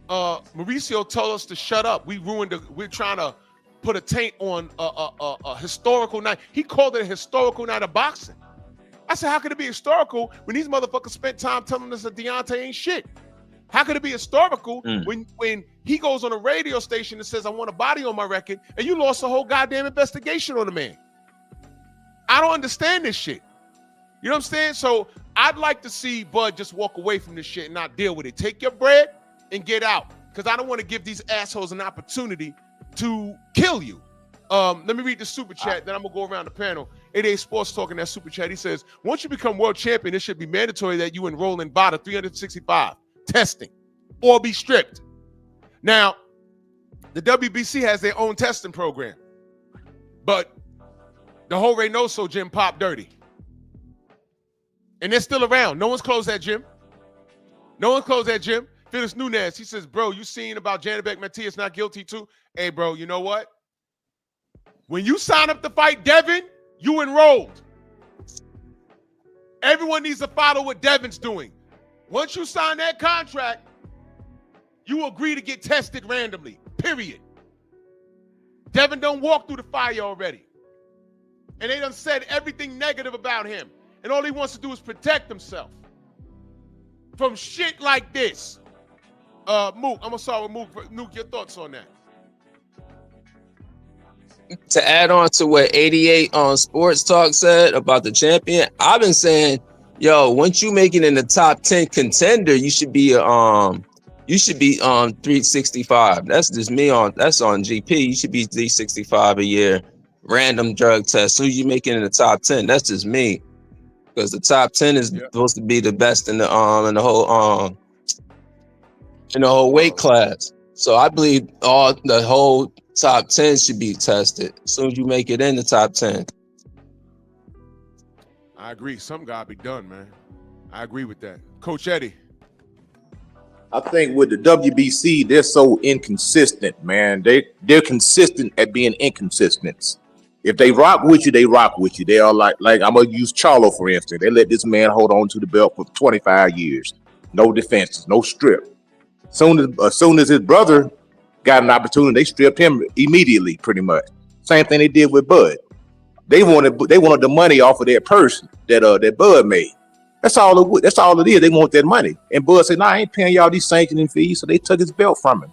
Mauricio told us to shut up. We're trying to put a taint on a historical night. He called it a historical night of boxing. I said, how could it be historical when these motherfuckers spent time telling us that Deontay ain't shit? How could it be historical when he goes on a radio station and says, I want a body on my record, and you lost a whole goddamn investigation on the man? I don't understand this shit. You know what I'm saying? So I'd like to see Bud just walk away from this shit and not deal with it. Take your bread and get out. Because I don't want to give these assholes an opportunity to kill you. Let me read the super chat, then I'm going to go around the panel. 88 Sports talking that super chat. He says, once you become world champion, it should be mandatory that you enroll in BADA 365 testing or be stripped. Now, the WBC has their own testing program, but the whole Reynoso gym popped dirty. And they're still around. No one's closed that gym. No one closed that gym. Felix Nunez, he says, bro, you seen about Janibek Matias not guilty too? Hey, bro, you know what? When you sign up to fight Devin, you enrolled. Everyone needs to follow what Devin's doing. Once you sign that contract, you agree to get tested randomly, period. Devin don't walk through the fire already. And they done said everything negative about him. And all he wants to do is protect himself from shit like this. Mook, I'm going to start with Mook. Mook, your thoughts on that? To add on to what 88 on Sports Talk said about the champion, I've been saying, yo, once you make it in the top 10 contender, you should be You should be on 365. That's just me that's on GP. You should be 365 a year. Random drug tests. Who you making in the top 10? That's just me. Because the top 10 is supposed to be the best in the whole weight class. So I believe the whole top 10 should be tested as soon as you make it in the top 10. I agree. Something gotta be done, man. I agree with that. Coach Eddie. I think with the WBC, they're so inconsistent, man. They're consistent at being inconsistent. If they rock with you, they rock with you. They are like I'm gonna use Charlo for instance. They let this man hold on to the belt for 25 years, no defenses, no strip. As soon as his brother got an opportunity, they stripped him immediately, pretty much. Same thing they did with Bud. They wanted the money off of their purse that Bud made. That's all it is. They want that money. And Bud said, "Nah, I ain't paying y'all these sanctioning fees." So they took his belt from him.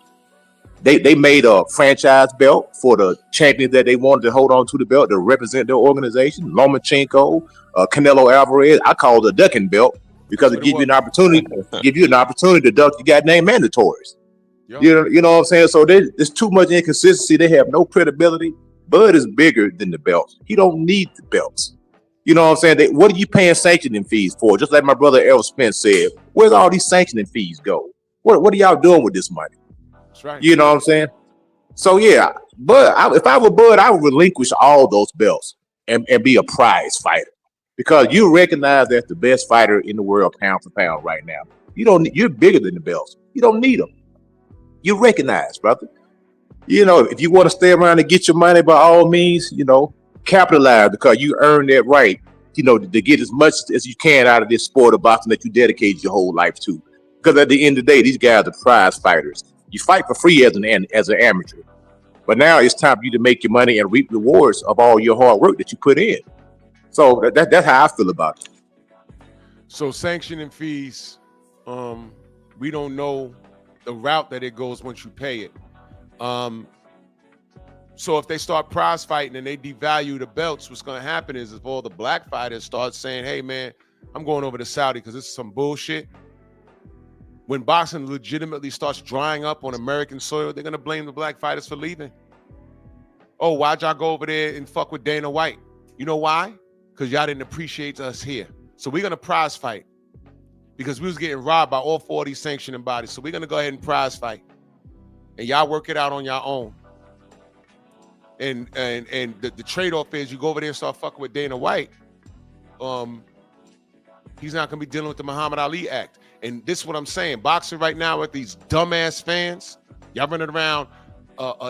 They made a franchise belt for the champions that they wanted to hold on to the belt to represent their organization. Lomachenko, Canelo Alvarez. I call it a ducking belt because it gives you an opportunity to duck your goddamn mandatories. Yep. You know what I'm saying? So there's too much inconsistency. They have no credibility. Bud is bigger than the belts. He don't need the belts. You know what I'm saying? What are you paying sanctioning fees for? Just like my brother Errol Spence said, where's all these sanctioning fees go? What are y'all doing with this money? That's right. You know what I'm saying? So yeah, but if I were Bud, I would relinquish all those belts and be a prize fighter because you recognize that's the best fighter in the world, pound for pound, right now. You're bigger than the belts. You don't need them. You recognize, brother. You know, if you want to stay around and get your money, by all means, capitalize because you earned that right, to get as much as you can out of this sport of boxing that you dedicated your whole life to. Because at the end of the day, these guys are prize fighters. You fight for free as an amateur. But now it's time for you to make your money and reap rewards of all your hard work that you put in. So that's how I feel about it. So sanctioning fees, we don't know the route that it goes once you pay it. So if they start prize fighting and they devalue the belts, what's going to happen is if all the black fighters start saying, "Hey man, I'm going over to Saudi because this is some bullshit." When boxing legitimately starts drying up on American soil, they're going to blame the black fighters for leaving. Oh, why'd y'all go over there and fuck with Dana White? You know why? Because y'all didn't appreciate us here. So we're going to prize fight because we was getting robbed by all 4 of these sanctioning bodies. So we're going to go ahead and prize fight. And y'all work it out on your own. And the trade-off is you go over there and start fucking with Dana White. He's not going to be dealing with the Muhammad Ali Act. And this is what I'm saying. Boxing right now with these dumbass fans, y'all running around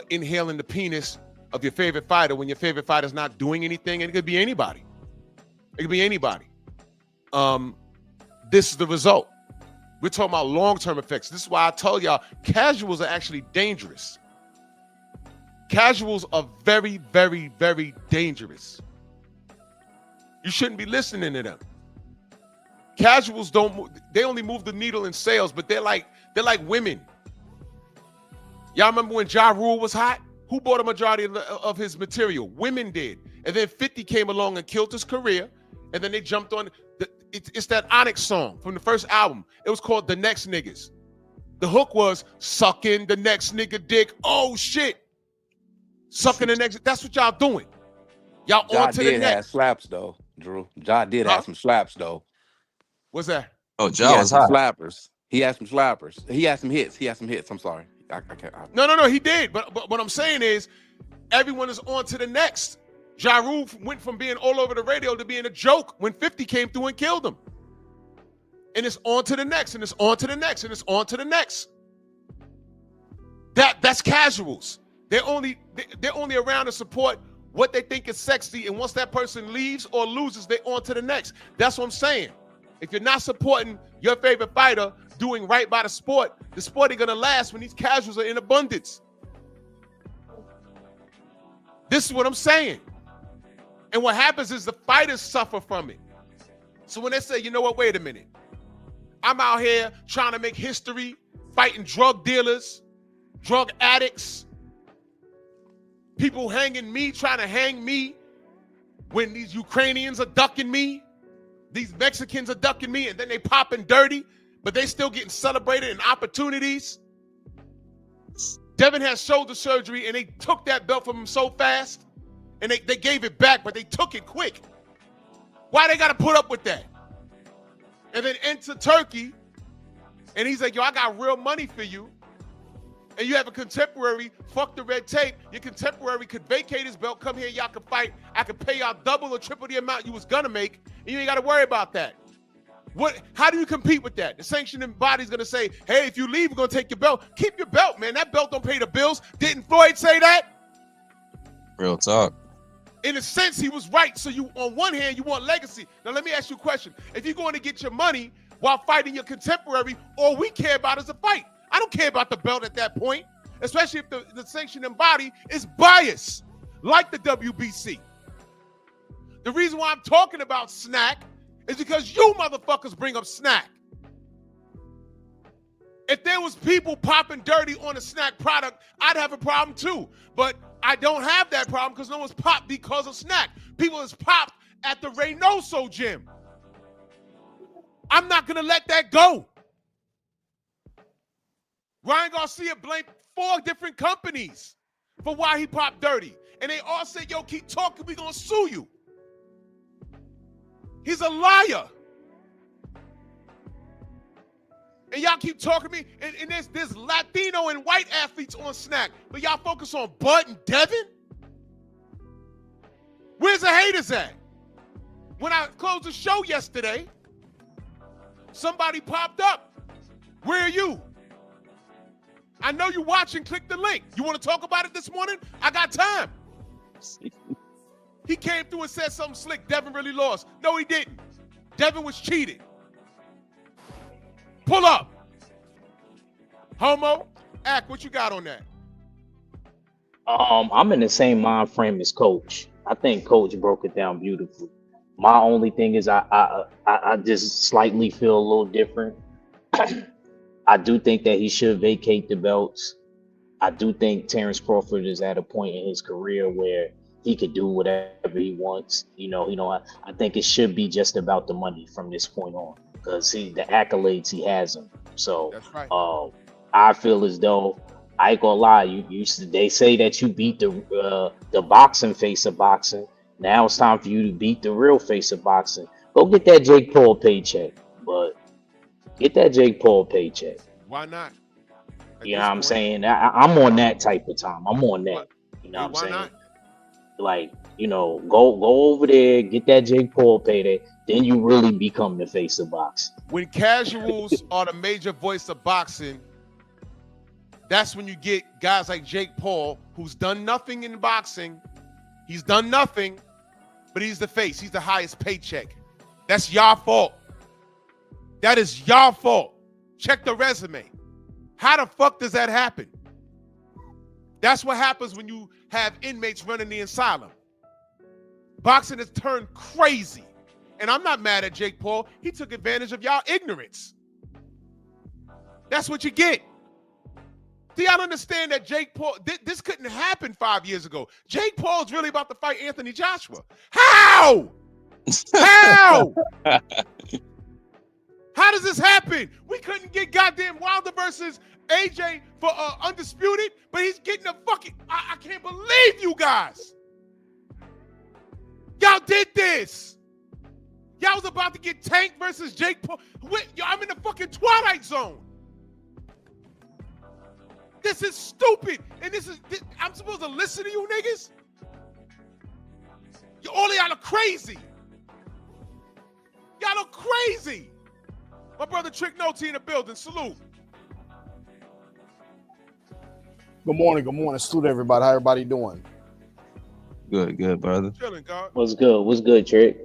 inhaling the penis of your favorite fighter when your favorite fighter's not doing anything. And it could be anybody. It could be anybody. This is the result. We're talking about long-term effects. This is why I tell y'all casuals are actually dangerous. Casuals are very, very, very dangerous. You shouldn't be listening to them. Casuals they only move the needle in sales, but they're like women. Y'all remember when Ja Rule was hot? Who bought a majority of his material? Women did. And then 50 came along and killed his career. And then they jumped on it's that Onyx song from the first album. It was called The Next Niggas. The hook was sucking the next nigga dick. Oh shit. Sucking the next. That's what y'all doing. Y'all Ja on to the did next. have slaps though, Drew. Ja did have some slaps though. What's that? Oh, He Ja had was some hot. slappers. He had some slappers. He had some hits. I'm sorry. I can't. No, he did. But what I'm saying is everyone is on to the next. Ja Rule went from being all over the radio to being a joke when 50 came through and killed him. And it's on to the next, and it's on to the next, and it's on to the next. That's casuals. They're only around to support what they think is sexy, and once that person leaves or loses, they're on to the next. That's what I'm saying. If you're not supporting your favorite fighter doing right by the sport ain't gonna last when these casuals are in abundance. This is what I'm saying. And what happens is the fighters suffer from it. So when they say, you know what, wait a minute. I'm out here trying to make history, fighting drug dealers, drug addicts, people hanging me, trying to hang me when these Ukrainians are ducking me, these Mexicans are ducking me, and then they popping dirty but they still getting celebrated and opportunities. Devin has shoulder surgery, and they took that belt from him so fast, and they gave it back, but they took it quick. Why they got to put up with that? And then enter Turkey, and he's like, yo, I got real money for you. And you have a contemporary, fuck the red tape. Your contemporary could vacate his belt, come here, y'all can fight. I could pay y'all double or triple the amount you was gonna make, and you ain't gotta worry about that. How do you compete with that? The sanctioning body's gonna say, hey, if you leave, we're gonna take your belt. Keep your belt, man. That belt don't pay the bills. Didn't Floyd say that? Real talk. In a sense, he was right. So you, on one hand, you want legacy. Now let me ask you a question. If you're going to get your money while fighting your contemporary, all we care about is a fight. I don't care about the belt at that point, especially if the sanctioning body is biased, like the WBC. The reason why I'm talking about SNAC is because you motherfuckers bring up SNAC. If there was people popping dirty on a SNAC product, I'd have a problem too. But I don't have that problem because no one's popped because of SNAC. People is popped at the Reynoso gym. I'm not going to let that go. Ryan Garcia blamed 4 different companies for why he popped dirty. And they all said, yo, keep talking, we going to sue you. He's a liar. And y'all keep talking to me, and there's Latino and white athletes on SNAC, but y'all focus on Bud and Devin? Where's the haters at? When I closed the show yesterday, somebody popped up. Where are you? I know you watching, click the link. You want to talk about it this morning? I got time. He came through and said something slick. Devin really lost. No, he didn't. Devin was cheated. Pull up. Homo, Act, what you got on that? I'm in the same mind frame as Coach. I think Coach broke it down beautifully. My only thing is I just slightly feel a little different. I do think that he should vacate the belts. I do think Terrence Crawford is at a point in his career where he could do whatever he wants. I think it should be just about the money from this point on, because the accolades he has him. So That's right. I feel as though, I ain't gonna lie, they say that you beat the boxing face of boxing. Now it's time for you to beat the real face of boxing. Go get that Jake Paul paycheck, but get that Jake Paul paycheck. Why not? You know what I'm saying? I'm on that type of time. I'm on that. You know what I'm saying? Not? Like, go over there, get that Jake Paul payday, then you really become the face of boxing. When casuals are the major voice of boxing, that's when you get guys like Jake Paul, who's done nothing in boxing. He's done nothing, but he's the face. He's the highest paycheck. That's y'all fault. That is y'all fault. Check the resume. How the fuck does that happen? That's what happens when you have inmates running the asylum. Boxing has turned crazy. And I'm not mad at Jake Paul. He took advantage of y'all ignorance. That's what you get. Do y'all understand that Jake Paul, this couldn't happen 5 years ago. Jake Paul's really about to fight Anthony Joshua. How? How? How does this happen? We couldn't get goddamn Wilder versus AJ for Undisputed, but he's getting a fucking, I can't believe you guys. Y'all did this. Y'all was about to get Tank versus Jake Paul. I'm in the fucking Twilight Zone. This is stupid. And I'm supposed to listen to you niggas? All of y'all are crazy. Y'all are crazy. My brother Trick Noty in the building. Salute. Good morning. Good morning. Salute everybody. How everybody doing? Good, brother. Chilling, God. What's good, Trick?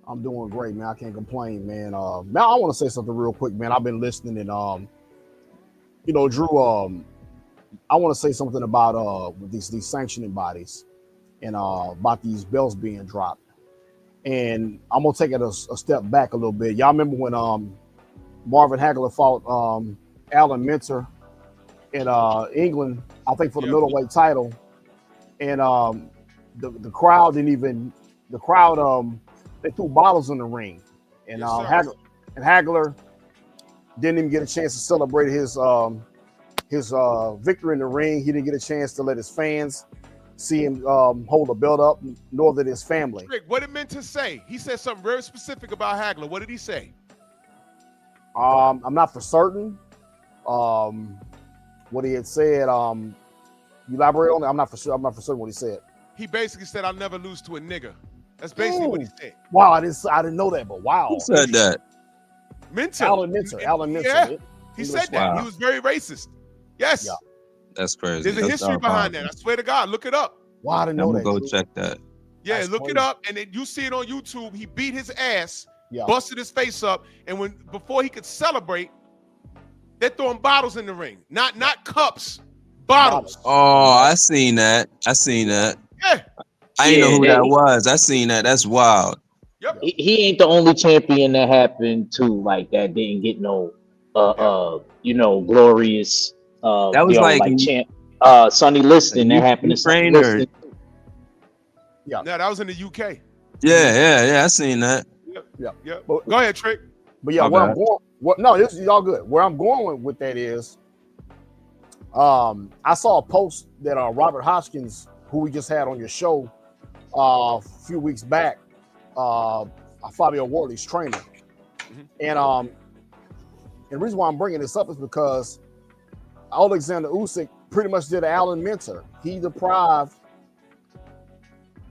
I'm doing great, man. I can't complain, man. Now I want to say something real quick, man. I've been listening and Drew, I want to say something about these sanctioning bodies and about these belts being dropped. And I'm gonna take it a step back a little bit. Y'all remember when Marvin Hagler fought Alan Minter in England, I think for the middleweight title, and the crowd they threw bottles in the ring, and Yes, Hagler Didn't even get a chance to celebrate his victory in the ring. He didn't get a chance to let his fans see him hold the belt up, nor did his family. Rick, what did Minter say? He said something very specific about Hagler. What did he say? I'm not for certain. What he had said. Elaborate on it. I'm not for sure. I'm not for certain what he said. He basically said, "I'll never lose to a nigga." That's basically what he said. Wow, I didn't know that, but wow. Who said that? Minter. Alan Minter. Alan Minter. Yeah, he said that. Wow. He was very racist. Yes. Yeah. That's crazy. There's a That's history behind that. I swear to God. Look it up. Wow, I didn't I'm know gonna that. go check that. Yeah, That's look crazy. it up, and then you see it on YouTube. He beat his ass, Yeah. busted his face up, and before he could celebrate, they're throwing bottles in the ring. Not cups, bottles. Oh, I seen that. Yeah. I didn't know who Yeah, that was. I seen that. That's wild. Yep. He ain't the only champion that happened to like that didn't get no glorious That was like champ Sonny Liston that happened to Sonny trainer. Liston. No, that was in the UK. Yeah. I seen that. Yep. But- Go ahead, Trick. But yeah, My where bad. I'm going, this is all good. Where I'm going with that is, I saw a post that Robert Hoskins, who we just had on your show a few weeks back, Fabio Wardley's trainer, and the reason why I'm bringing this up is because Alexander Usyk pretty much did an Alan Minter. He deprived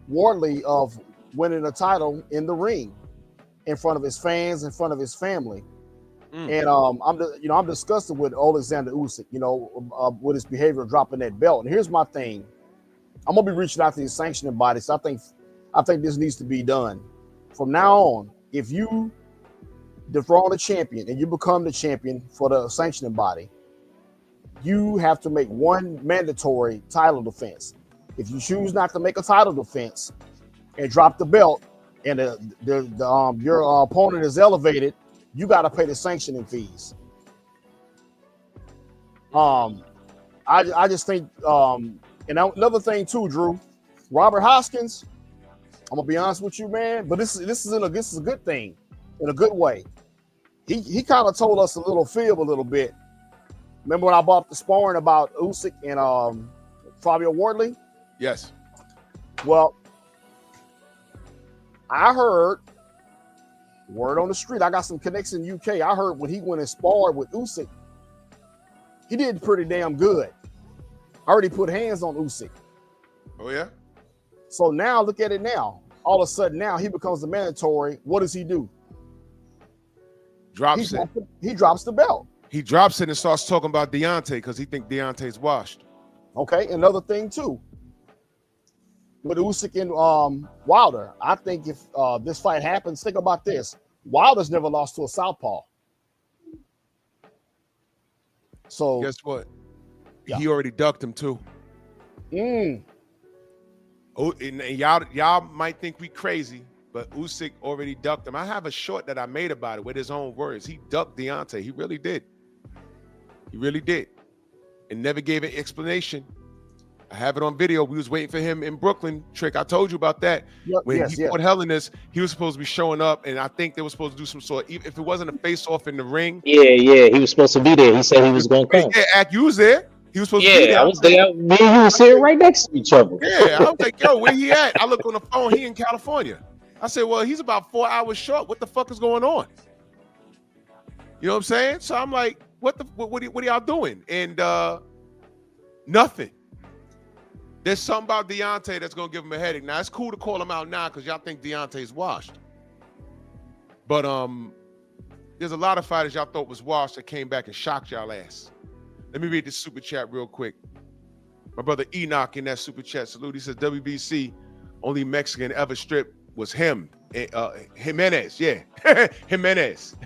Wardley of winning a title in the ring, in front of his fans, in front of his family. And I'm disgusted with Alexander Usyk, with his behavior of dropping that belt. And here's my thing: I'm gonna be reaching out to these sanctioning bodies. I think this needs to be done. From now on, if you dethrone a champion and you become the champion for the sanctioning body, you have to make one mandatory title defense. If you choose not to make a title defense and drop the belt, and your opponent is elevated, you got to pay the sanctioning fees. I just think, and another thing too, Drew, Robert Hoskins. I'm gonna be honest with you, man, but this is a good thing, in a good way. He kind of told us a little fib a little bit. Remember when I brought up the sparring about Usyk and Fabio Wardley? Yes. Well, I heard word on the street. I got some connections in UK. I heard when he went and sparred with Usyk, he did pretty damn good. I already put hands on Usyk. Oh yeah. So now look at it now. All of a sudden now he becomes the mandatory. What does he do? Drops it. He drops the belt. He drops it and starts talking about Deontay because he think Deontay's washed. Okay, another thing too. With Usyk and Wilder, I think if this fight happens, think about this. Wilder's never lost to a southpaw. So Guess what? Yeah. He already ducked him too. Oh, and y'all might think we crazy, but Usyk already ducked him. I have a short that I made about it with his own words. He ducked Deontay. He really did. He really did. And never gave an explanation. I have it on video. We was waiting for him in Brooklyn. Trick, I told you about that. Yep, When he fought Hell in this, he was supposed to be showing up, and I think they were supposed to do some sort. If it wasn't a face-off in the ring. Yeah, he was supposed to be there. He said he was going to come. Yeah, Ak, you was there. He was supposed to be there. I was there. Me and you were sitting right next to each other. Yeah, I was like, yo, where he at? I look on the phone, he in California. I said, well, he's about 4 hours short. What the fuck is going on? You know what I'm saying? So I'm like, what are y'all doing? And nothing. There's something about Deontay that's gonna give him a headache. Now it's cool to call him out now because y'all think Deontay's washed. But there's a lot of fighters y'all thought was washed that came back and shocked y'all ass. Let me read this super chat real quick. My brother Enoch in that super chat salute. He says WBC only Mexican ever stripped was him. Jimenez, yeah. Jimenez.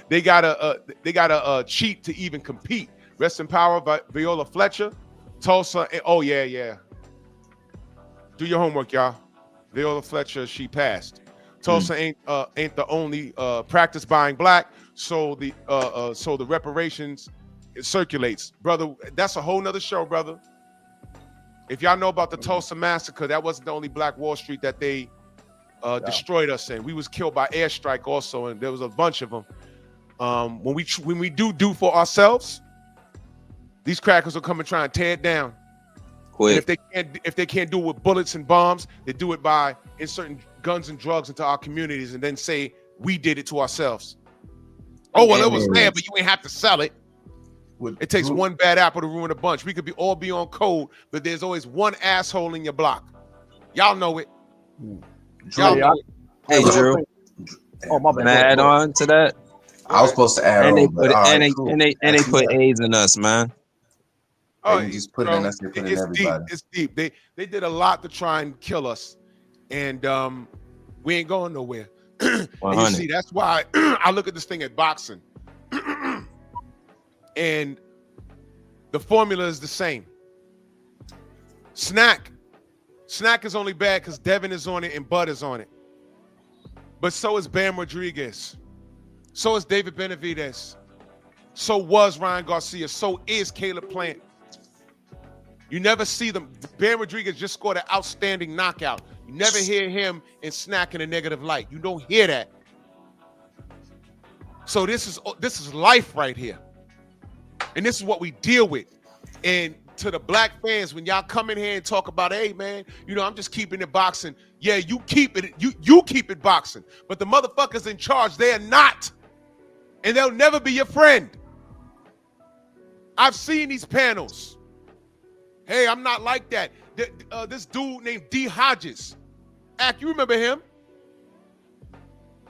they gotta cheat to even compete. Rest in power by Viola Fletcher. Tulsa. Oh yeah. Do your homework, y'all. Viola Fletcher, she passed. Tulsa ain't the only practice buying black, so the reparations it circulates, brother. That's a whole nother show, brother. If y'all know about the Tulsa massacre, that wasn't the only Black Wall Street that they destroyed us in. We was killed by airstrike also, and there was a bunch of them. when we do for ourselves, these crackers will come and try and tear it down. Quick. And if they can't do it with bullets and bombs, they do it by inserting guns and drugs into our communities and then say we did it to ourselves. Oh well, it was there, but you ain't have to sell it. It takes one bad apple to ruin a bunch. We could all be on code, but there's always one asshole in your block. Y'all know it. Y'all know it. Hey, Drew. Oh, my bad. Can I add on to that? I was supposed to add And on, they but put all right, and cool. they put AIDS in us, man. Oh, They just put it in us, they put it in everybody. It's deep. They did a lot to try and kill us, and we ain't going nowhere. And you see, that's why I look at this thing at boxing, and the formula is the same. SNAC is only bad because Devin is on it and Bud is on it, but so is Bam Rodriguez, so is David Benavidez, so was Ryan Garcia, so is Caleb Plant. You never see them. Bam Rodriguez just scored an outstanding knockout. You never hear him in SNAC in a negative light. You don't hear that. So this is life right here. And this is what we deal with. And to the black fans, when y'all come in here and talk about, hey man, I'm just keeping it boxing. Yeah, you keep it, you keep it boxing. But the motherfuckers in charge, they are not. And they'll never be your friend. I've seen these panels. Hey, I'm not like that. This dude named D. Hodges. Ack, you remember him?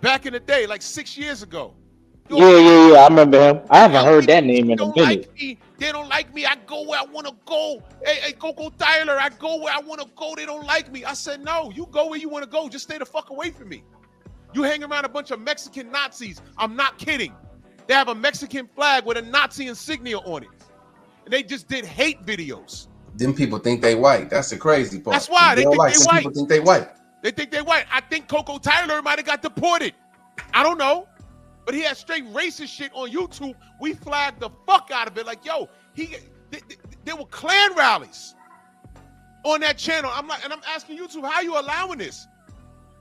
Back in the day, like 6 years ago. Yeah. I remember him. I haven't heard that name in a minute. They don't like me. I go where I want to go. Hey, Coco Tyler, I go where I want to go. They don't like me. I said, no, you go where you want to go. Just stay the fuck away from me. You hang around a bunch of Mexican Nazis. I'm not kidding. They have a Mexican flag with a Nazi insignia on it. And they just did hate videos. Them people think they white. That's the crazy part. That's why they think they white. People think they white. They think they white. I think Coco Tyler might have got deported. I don't know. But he had straight racist shit on YouTube. We flagged the fuck out of it. Like, yo, there were Klan rallies on that channel. I'm asking YouTube, how are you allowing this?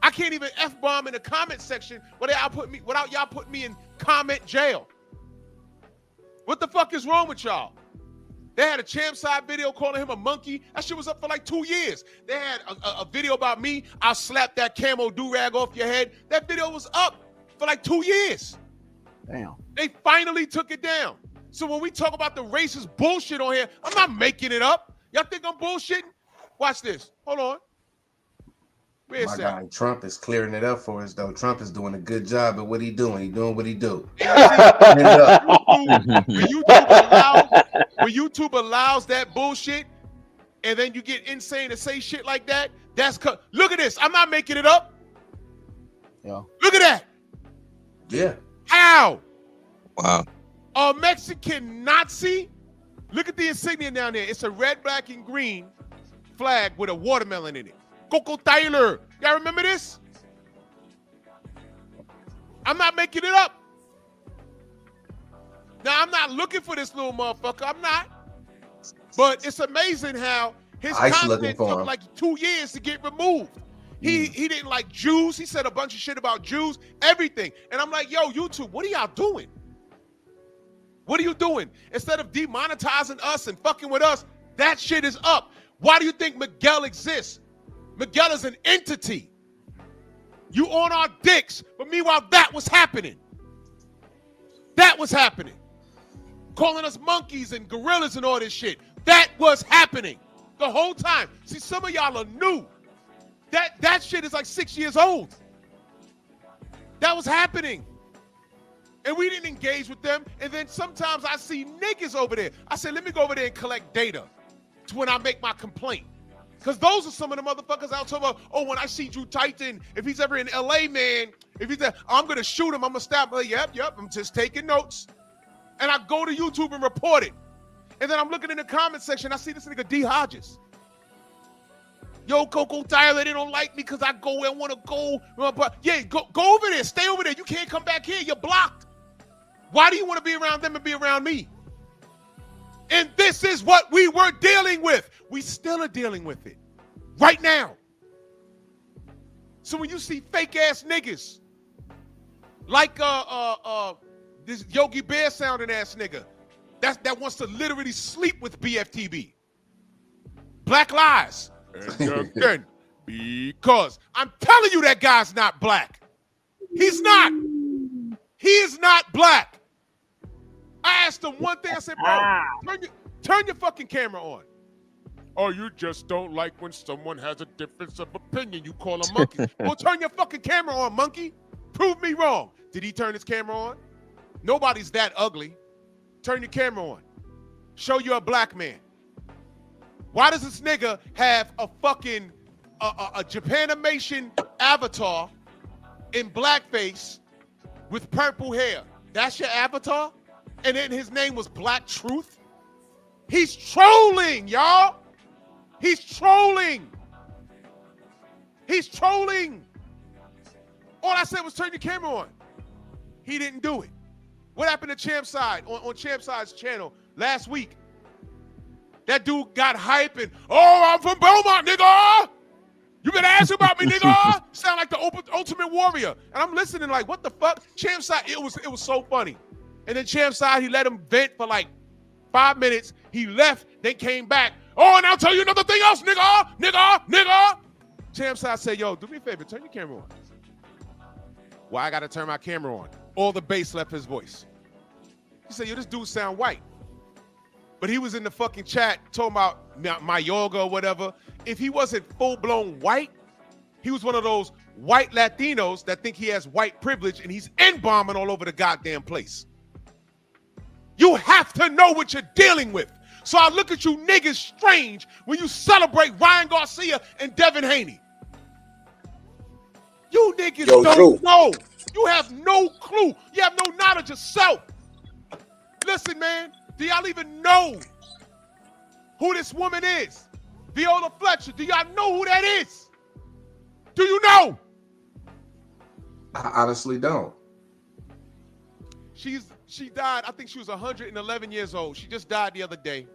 I can't even F-bomb in the comment section without y'all putting me in comment jail. What the fuck is wrong with y'all? They had a champ side video calling him a monkey. That shit was up for like 2 years. They had a video about me. I'll slap that camo do-rag off your head. That video was up for like 2 years. Damn. They finally took it down. So when we talk about the racist bullshit on here, I'm not making it up. Y'all think I'm bullshitting? Watch this. Hold on. My guy Trump is clearing it up for us, though. Trump is doing a good job at what he doing. He doing what he do. When YouTube allows that bullshit, and then you get insane to say shit like that, look at this. I'm not making it up. Yeah. Look at that. Yeah. How? Wow. A Mexican Nazi? Look at the insignia down there. It's a red, black, and green flag with a watermelon in it. Coco Tyler. Y'all remember this? I'm not making it up. Now, I'm not looking for this little motherfucker. I'm not. But it's amazing how his content took like 2 years to get removed. He didn't like Jews. He said a bunch of shit about Jews, everything. And I'm like, yo, YouTube, what are y'all doing? What are you doing? Instead of demonetizing us and fucking with us, that shit is up. Why do you think Miguel exists? Miguel is an entity. You on our dicks, but meanwhile, that was happening. That was happening. Calling us monkeys and gorillas and all this shit. That was happening the whole time. See, some of y'all are new. That shit is like 6 years old. That was happening. And we didn't engage with them. And then sometimes I see niggas over there. I said, let me go over there and collect data to when I make my complaint. Because those are some of the motherfuckers out talking about, oh, when I see Drew Titan, if he's ever in LA, man, if he's there, I'm going to shoot him. I'm going to stab him. Like, yep, I'm just taking notes. And I go to YouTube and report it. And then I'm looking in the comment section. I see this nigga D. Hodges. Yo, Coco Tyler, they don't like me because I go where I want to go. But yeah, go over there. Stay over there. You can't come back here. You're blocked. Why do you want to be around them and be around me? And this is what we were dealing with. We still are dealing with it right now. So when you see fake ass niggas like this Yogi Bear sounding ass nigga that wants to literally sleep with BFTB. Black lies. And again, because I'm telling you that guy's not black. He's not. He is not black. I asked him one thing. I said, bro, turn your fucking camera on. Oh, you just don't like when someone has a difference of opinion. You call a monkey. Well, turn your fucking camera on, monkey. Prove me wrong. Did he turn his camera on? Nobody's that ugly. Turn your camera on. Show you're a black man. Why does this nigga have a fucking a Japanimation avatar in blackface with purple hair? That's your avatar? And then his name was Black Truth? He's trolling, y'all. He's trolling. He's trolling. All I said was turn your camera on. He didn't do it. What happened to Champside on Champside's channel last week? That dude got hype and, oh, I'm from Belmont, nigga. You better ask about me, nigga. Sound like the Ultimate Warrior. And I'm listening like, what the fuck? Champside, it was so funny. And then Champside, he let him vent for like 5 minutes. He left, then came back. Oh, and I'll tell you another thing else, nigga. Champside said, yo, do me a favor, turn your camera on. Why I gotta turn my camera on? All the bass left his voice. He said, yo, this dude sound white. But he was in the fucking chat talking about my yoga or whatever. If he wasn't full-blown white, he was one of those white Latinos that think he has white privilege and he's N-bombing all over the goddamn place. You have to know what you're dealing with. So I look at you niggas strange when you celebrate Ryan Garcia and Devin Haney. You niggas don't know. You have no clue. You have no knowledge of self. Listen, man, do y'all even know who this woman is? Viola Fletcher, do y'all know who that is? Do you know? I honestly don't. She died, I think she was 111 years old. She just died the other day.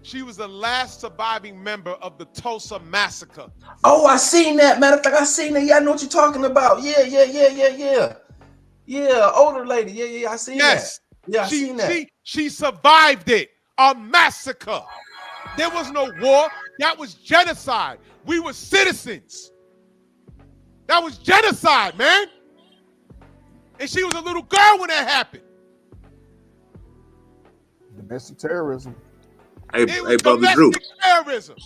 She was the last surviving member of the Tulsa Massacre. Oh, I seen that. Matter of fact, I seen that. Yeah, I know what you're talking about. Yeah. Yeah, older lady. Yeah, I seen that. Yeah, I seen that. She survived it. A massacre. There was no war. That was genocide. We were citizens. That was genocide, man. And she was a little girl when that happened. Domestic terrorism. Hey, It was domestic terrorism.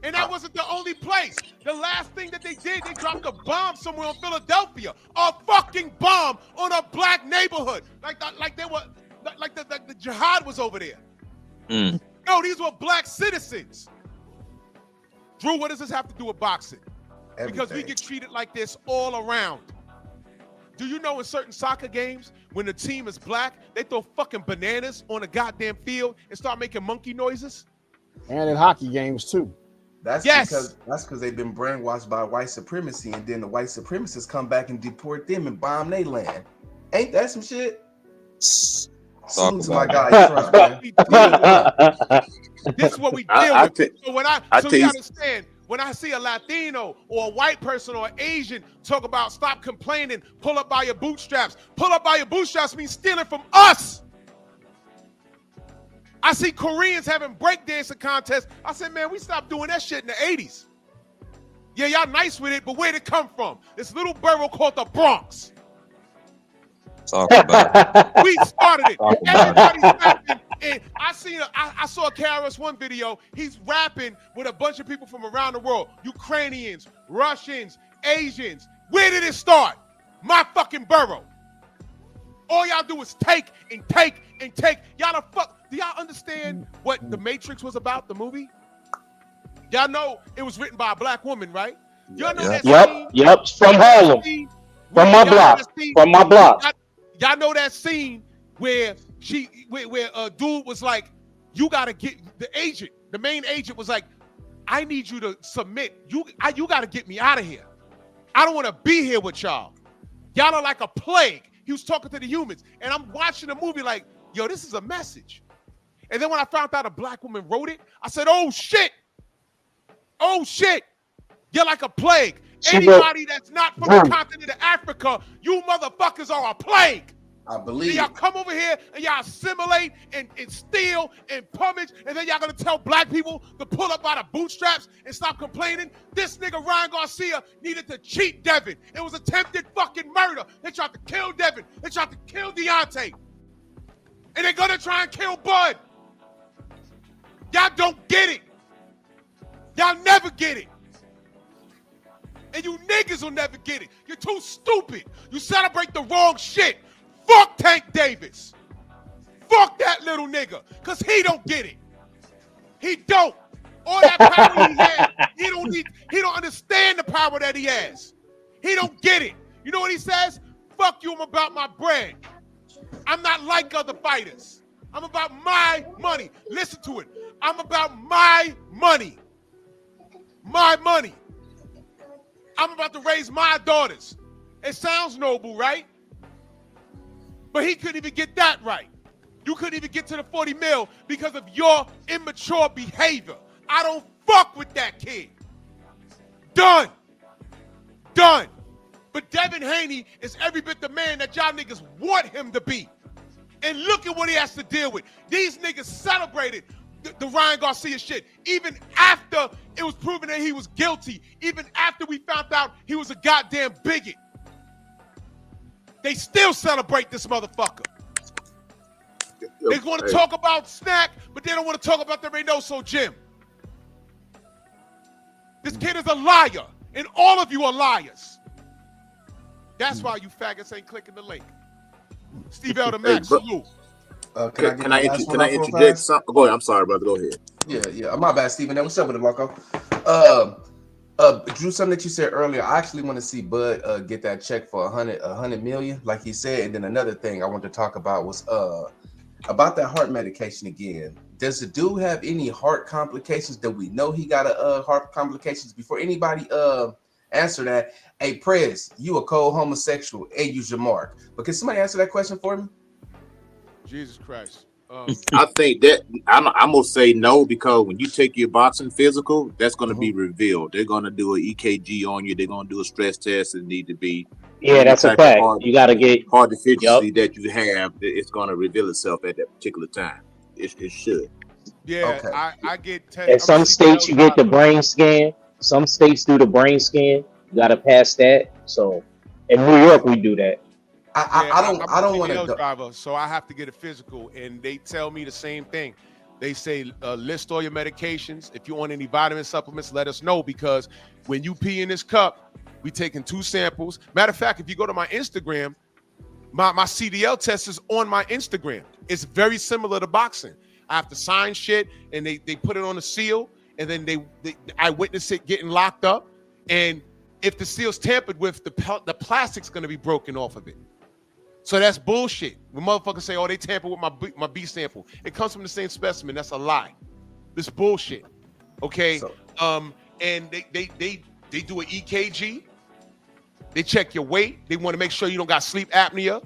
And that wasn't the only place. The last thing that they did, they dropped a bomb somewhere in Philadelphia. A fucking bomb on a black neighborhood. Like the jihad was over there. No, these were black citizens. Drew, what does this have to do with boxing? Everything. Because we get treated like this all around. Do you know in certain soccer games, when the team is black, they throw fucking bananas on a goddamn field and start making monkey noises? And in hockey games too. That's because they've been brainwashed by white supremacy, and then the white supremacists come back and deport them and bomb their land. Ain't that some shit? Salute to my guy Trump, man. This is what we deal with. So when you understand, when I see a Latino or a white person or an Asian talk about stop complaining, pull up by your bootstraps. Pull up by your bootstraps means stealing from us. I see Koreans having breakdancing contests. I said, man, we stopped doing that shit in the 80s. Yeah, y'all nice with it, but where'd it come from? This little borough called the Bronx. Talk about it. We started it. Everybody's rapping. And I saw a KRS-One video. He's rapping with a bunch of people from around the world. Ukrainians, Russians, Asians. Where did it start? My fucking borough. All y'all do is take and take and take. Do y'all understand what The Matrix was about, the movie? Y'all know it was written by a black woman, right? Y'all know that scene? Yep. From Harlem. From my block. Y'all know that scene where a dude was like, you gotta get the main agent was like, I need you to submit. You gotta get me out of here. I don't want to be here with y'all. Y'all are like a plague. He was talking to the humans, and I'm watching the movie like, yo, this is a message. And then when I found out a black woman wrote it, I said, oh shit, you're like a plague. Anybody that's not from the continent of Africa, you motherfuckers are a plague. I Then believe. y'all come over here and y'all assimilate and steal and pummage, and then y'all gonna tell black people to pull up by the bootstraps and stop complaining. This nigga Ryan Garcia needed to cheat Devin. It was attempted fucking murder. They tried to kill Devin. They tried to kill Deontay. And they're gonna try and kill Bud. Y'all don't get it. Y'all never get it. And you niggas will never get it. You're too stupid. You celebrate the wrong shit. Fuck Tank Davis. Fuck that little nigga. Cause he don't get it. He don't. All that power he has, he don't understand the power that he has. He don't get it. You know what he says? Fuck you, I'm about my bread. I'm not like other fighters. I'm about my money. Listen to it. I'm about my money. My money. I'm about to raise my daughters. It sounds noble, right? But he couldn't even get that right. You couldn't even get to the 40 mil because of your immature behavior. I don't fuck with that kid. Done. Done. But Devin Haney is every bit the man that y'all niggas want him to be. And look at what he has to deal with. These niggas celebrated the Ryan Garcia shit even after it was proven that he was guilty, even after we found out he was a goddamn bigot. They still celebrate this motherfucker. They want to talk about SNAC, but they don't want to talk about the Reynoso gym. This kid is a liar, and all of you are liars. That's why you faggots ain't clicking the link. Steve Elder Max, salute. Can I interject something? Go ahead. I'm sorry, brother. Go ahead. Yeah. My bad, Stephen. What's up with it, Loco? Drew, something that you said earlier. I actually want to see Bud get that check for 100 million, like he said. And then another thing I wanted to talk about was about that heart medication again. Does the dude have any heart complications? Do we know he got a heart complications? Before anybody answer that, hey Prez, you a cold homosexual and use your mark. But can somebody answer that question for me? Jesus Christ. I think that I'm gonna say no, because when you take your boxing physical, that's gonna be revealed. They're gonna do an EKG on you. They're gonna do a stress test. It need to be that's a fact. You gotta get heart deficiency that you have. It's gonna reveal itself at that particular time. It should. Yeah, okay. I get 10. In some states you get the brain scan. Some states do the brain scan. You gotta pass that. So in New York we do that. I don't want to driver, so I have to get a physical, and they tell me the same thing. They say list all your medications. If you want any vitamin supplements, let us know, because when you pee in this cup, we taking 2 samples. Matter of fact, if you go to my Instagram, my CDL test is on my Instagram. It's very similar to boxing. I have to sign shit, and they put it on a seal, and then I witness it getting locked up, and if the seal's tampered with, the plastic's going to be broken off of it. So that's bullshit. When motherfuckers say, oh, they tampered with my B sample. It comes from the same specimen. That's a lie. This bullshit. Okay. So, and they do an EKG. They check your weight. They want to make sure you don't got sleep apnea.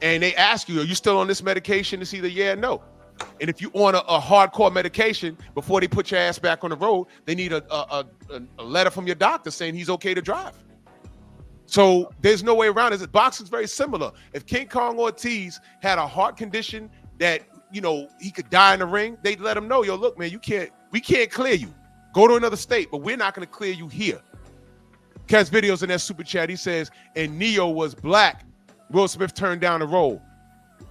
And they ask you, are you still on this medication? It's either yeah or no. And if you on a hardcore medication, before they put your ass back on the road, they need a letter from your doctor saying he's okay to drive. So there's no way around it. Boxing's very similar. If King Kong Ortiz had a heart condition that, he could die in the ring, they'd let him know, yo, look, man, we can't clear you. Go to another state, but we're not going to clear you here. Cat's videos in that super chat. He says, and Neo was black. Will Smith turned down the role.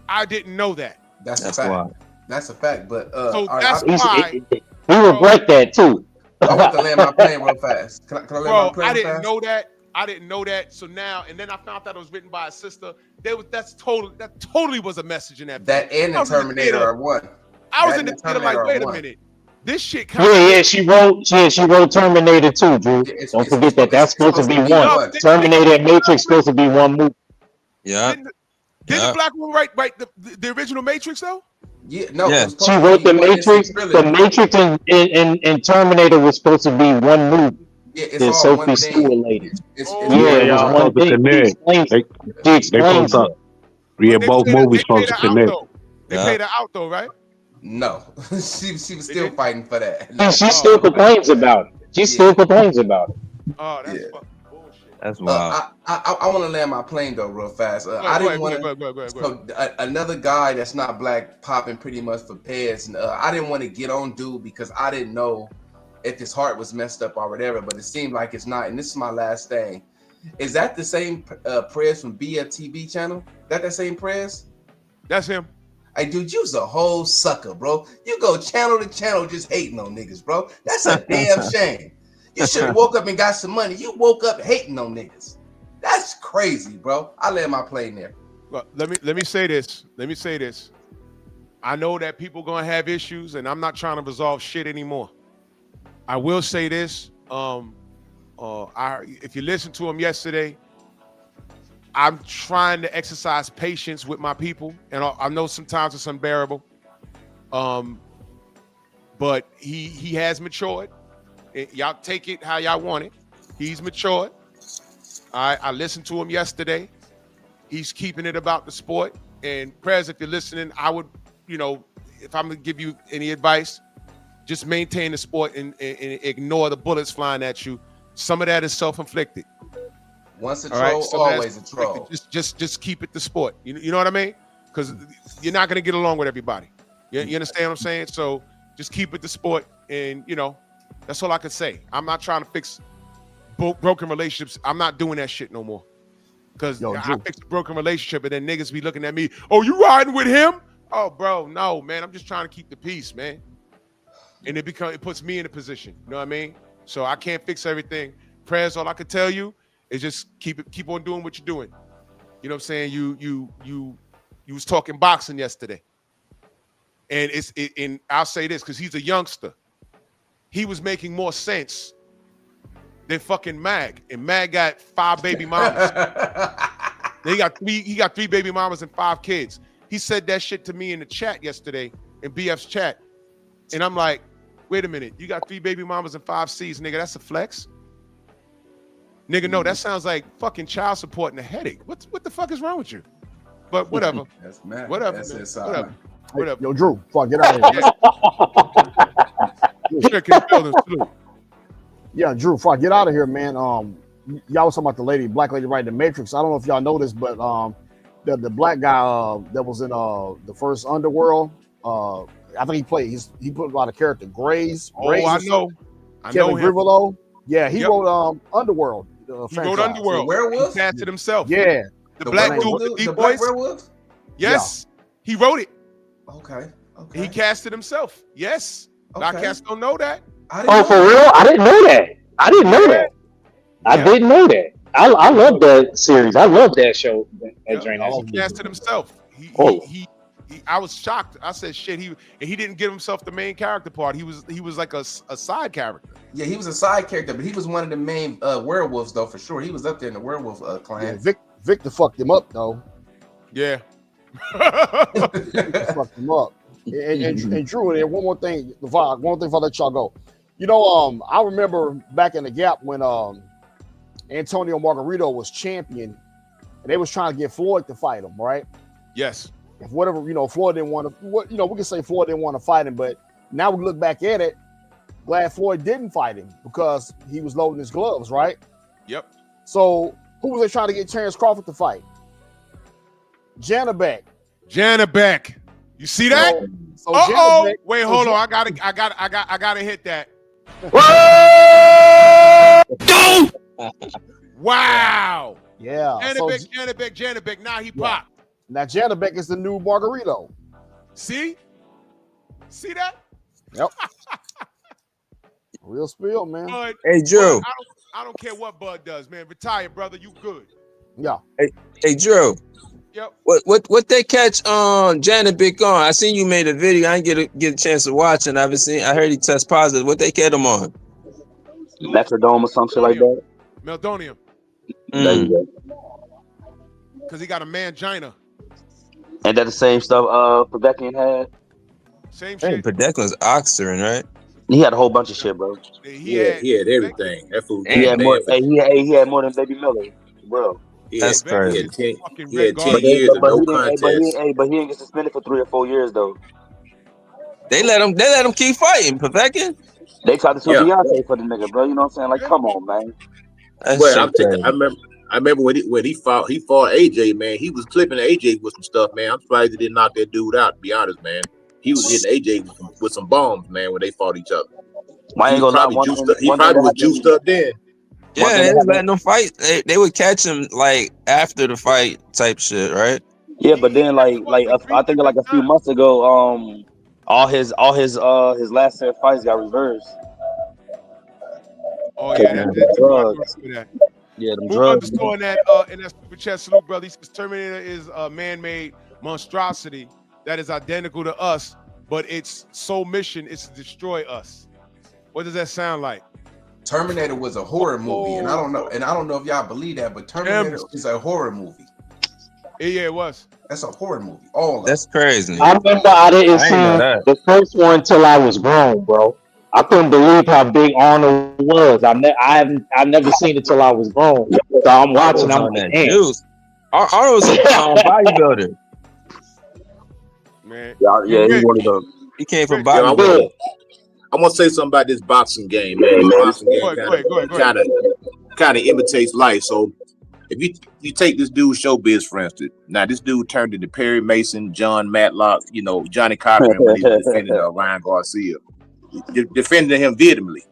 I didn't know that. That's a fact. Wild. That's a fact. But so that's why we regret that too. I want to land my plane real fast. Can I land my plane I didn't fast? know that. I didn't know that. So now, and then I found out it was written by a sister. That totally was a message in that. That and the Terminator are one. I was in the theater like, wait a minute. This shit she wrote Terminator 2, Drew. Don't forget that. That's supposed to be one. Terminator and Matrix supposed to be one movie. Yeah. Didn't the black woman write the original Matrix though? Yeah, no. Yeah. She wrote the Matrix. The Matrix and Terminator was supposed to be one movie. Yeah, it's the all Sophie one Stewart lady. It's one thing. She explains it. Yeah, both movies supposed to connect. They paid her out though, right? No, she was still fighting for that. She still complains about it. She still complains about it. Oh, that's fucking bullshit. That's wild. I want to land my plane though real fast. I didn't want to. So another guy that's not black popping pretty much for Pez. And, I didn't want to get on dude because I didn't know if his heart was messed up or whatever. But it seemed like it's not. And this is my last thing. Is that the same Prez from BFTV channel? That same Prez? That's him. Hey, dude, you's a whole sucker, bro. You go channel to channel just hating on niggas, bro. That's a damn shame. You should have woke up and got some money. You woke up hating on niggas. That's crazy, bro. I land my plane there. Well, let me say this. I know that people gonna have issues, and I'm not trying to resolve shit anymore. I will say this. If you listened to him yesterday, I'm trying to exercise patience with my people, and I know sometimes it's unbearable. But he has matured. Y'all take it how y'all want it. He's matured. I listened to him yesterday. He's keeping it about the sport. And Prez, if you're listening, I would, if I'm gonna give you any advice, just maintain the sport and ignore the bullets flying at you. Some of that is self-inflicted. Once a troll, always a troll. Just keep it the sport. You know what I mean? Because you're not gonna get along with everybody. You understand what I'm saying? So just keep it the sport, and that's all I can say. I'm not trying to fix broken relationships. I'm not doing that shit no more. Because I fixed a broken relationship, and then niggas be looking at me. Oh, you riding with him? Oh, bro, no, man. I'm just trying to keep the peace, man. And it puts me in a position. You know what I mean? So I can't fix everything. Prayers, all I can tell you is just keep on doing what you're doing. You know what I'm saying? You was talking boxing yesterday. And and I'll say this because he's a youngster. He was making more sense than fucking Mag. And Mag got 5 baby mamas. He got 3 baby mamas and 5 kids. He said that shit to me in the chat yesterday, in BF's chat. And I'm like, wait a minute, you got 3 baby mamas and 5 C's, nigga, that's a flex? Nigga, no, that sounds like fucking child support and a headache. What the fuck is wrong with you? But whatever. That's mad. Whatever. That's Whatever. Hey, yo, Drew, fuck, get out of here. Yeah, Drew, fuck, get out of here, man. Y'all was talking about the black lady right in the Matrix. I don't know if y'all know this, but the black guy that was in the first Underworld, I think he put about a character, Grays. I know. Kevin Grivolo. Yeah, he wrote Underworld. He wrote Underworld. Werewolf? He casted himself. Yeah. The black dude with the deep voice. Werewolf? Yes. Yeah. He wrote it. Okay. He casted himself. Yes. Okay. Our cats don't know that. For real? I didn't know that. I didn't know that. I love that series. I love that show. He casted himself. I was shocked. I said, "Shit!" He didn't give himself the main character part. He was like a side character. Yeah, he was a side character, but he was one of the main werewolves, though, for sure. He was up there in the werewolf clan. Yeah, Victor fucked him up, though. Yeah, fucked him up. And Drew, and one more thing before I let y'all go. I remember back in the Gap when Antonio Margarito was champion, and they was trying to get Floyd to fight him, right? Yes. If whatever, Floyd didn't want to, we can say Floyd didn't want to fight him, but now we look back at it, glad Floyd didn't fight him because he was loading his gloves, right? Yep. So who was they trying to get Terrence Crawford to fight? Janabek. You see that? So Janabek, wait, hold on. I gotta hit that. Wow. Yeah. Janabek. Now he popped. Now Janabek is the new Margarito. See that? Yep. Real spill, man. Hey, Drew. I don't care what Bud does, man. Retire, brother. You good? Yeah. Hey, Drew. Yep. What they catch Janabek on? I seen you made a video. I didn't get a chance to watch it. I heard he test positive. What they catch him on? Metrodome or something like that. Meldonium. There you go. Because he got a mangina. Ain't that the same stuff Podekian had? Same shit. Podekian's oxygen, right? He had a whole bunch of shit, bro. He had everything. That fool. He had more than Baby Miller, bro. That's crazy. He had 10 years of no contest. But he didn't get suspended for 3 or 4 years though. They let him keep fighting, Podekian. They tried to sue Beyonce for the nigga, bro. You know what I'm saying? Like, come on, man. That Well, shit crazy. I remember when he fought AJ, man. He was clipping AJ with some stuff, man. I'm surprised he didn't knock that dude out. To be honest, man, he was hitting AJ with some bombs, man, when they fought each other. I He ain't was gonna lie. probably juiced up. He probably was juiced up then. One Yeah, thing they that was happened. letting them fight. They would catch him like after the fight type shit, right? Yeah, but then I think like a few months ago, his last set of fights got reversed. Oh Cause yeah, them that too. I do drugs. remember that. Yeah, them Boom drugs. underscore in that super chat salute, brother. He says Terminator is a man-made monstrosity that is identical to us, but its sole mission is to destroy us. What does that sound like? Terminator was a horror movie, and I don't know if y'all believe that, but Terminator is a horror movie. Yeah, it was. That's a horror movie. All of That's them. crazy. I remember I didn't I ain't know see that. the first one until I was grown, bro. I couldn't believe how big Arnold was. I never seen it till I was grown. So I'm Arnold watching. was I'm on like, that damn. juice. Arnold was a bodybuilder. Man, Yeah, he wanted to. He came from Yo, I bodybuilding. want to say something about this boxing game, man. This boxing game Go ahead. kind of imitates life. So if you take this dude Showbiz, for instance, now this dude turned into Perry Mason, John Matlock, Johnny Cochran when he was defending Ryan Garcia, defending him vehemently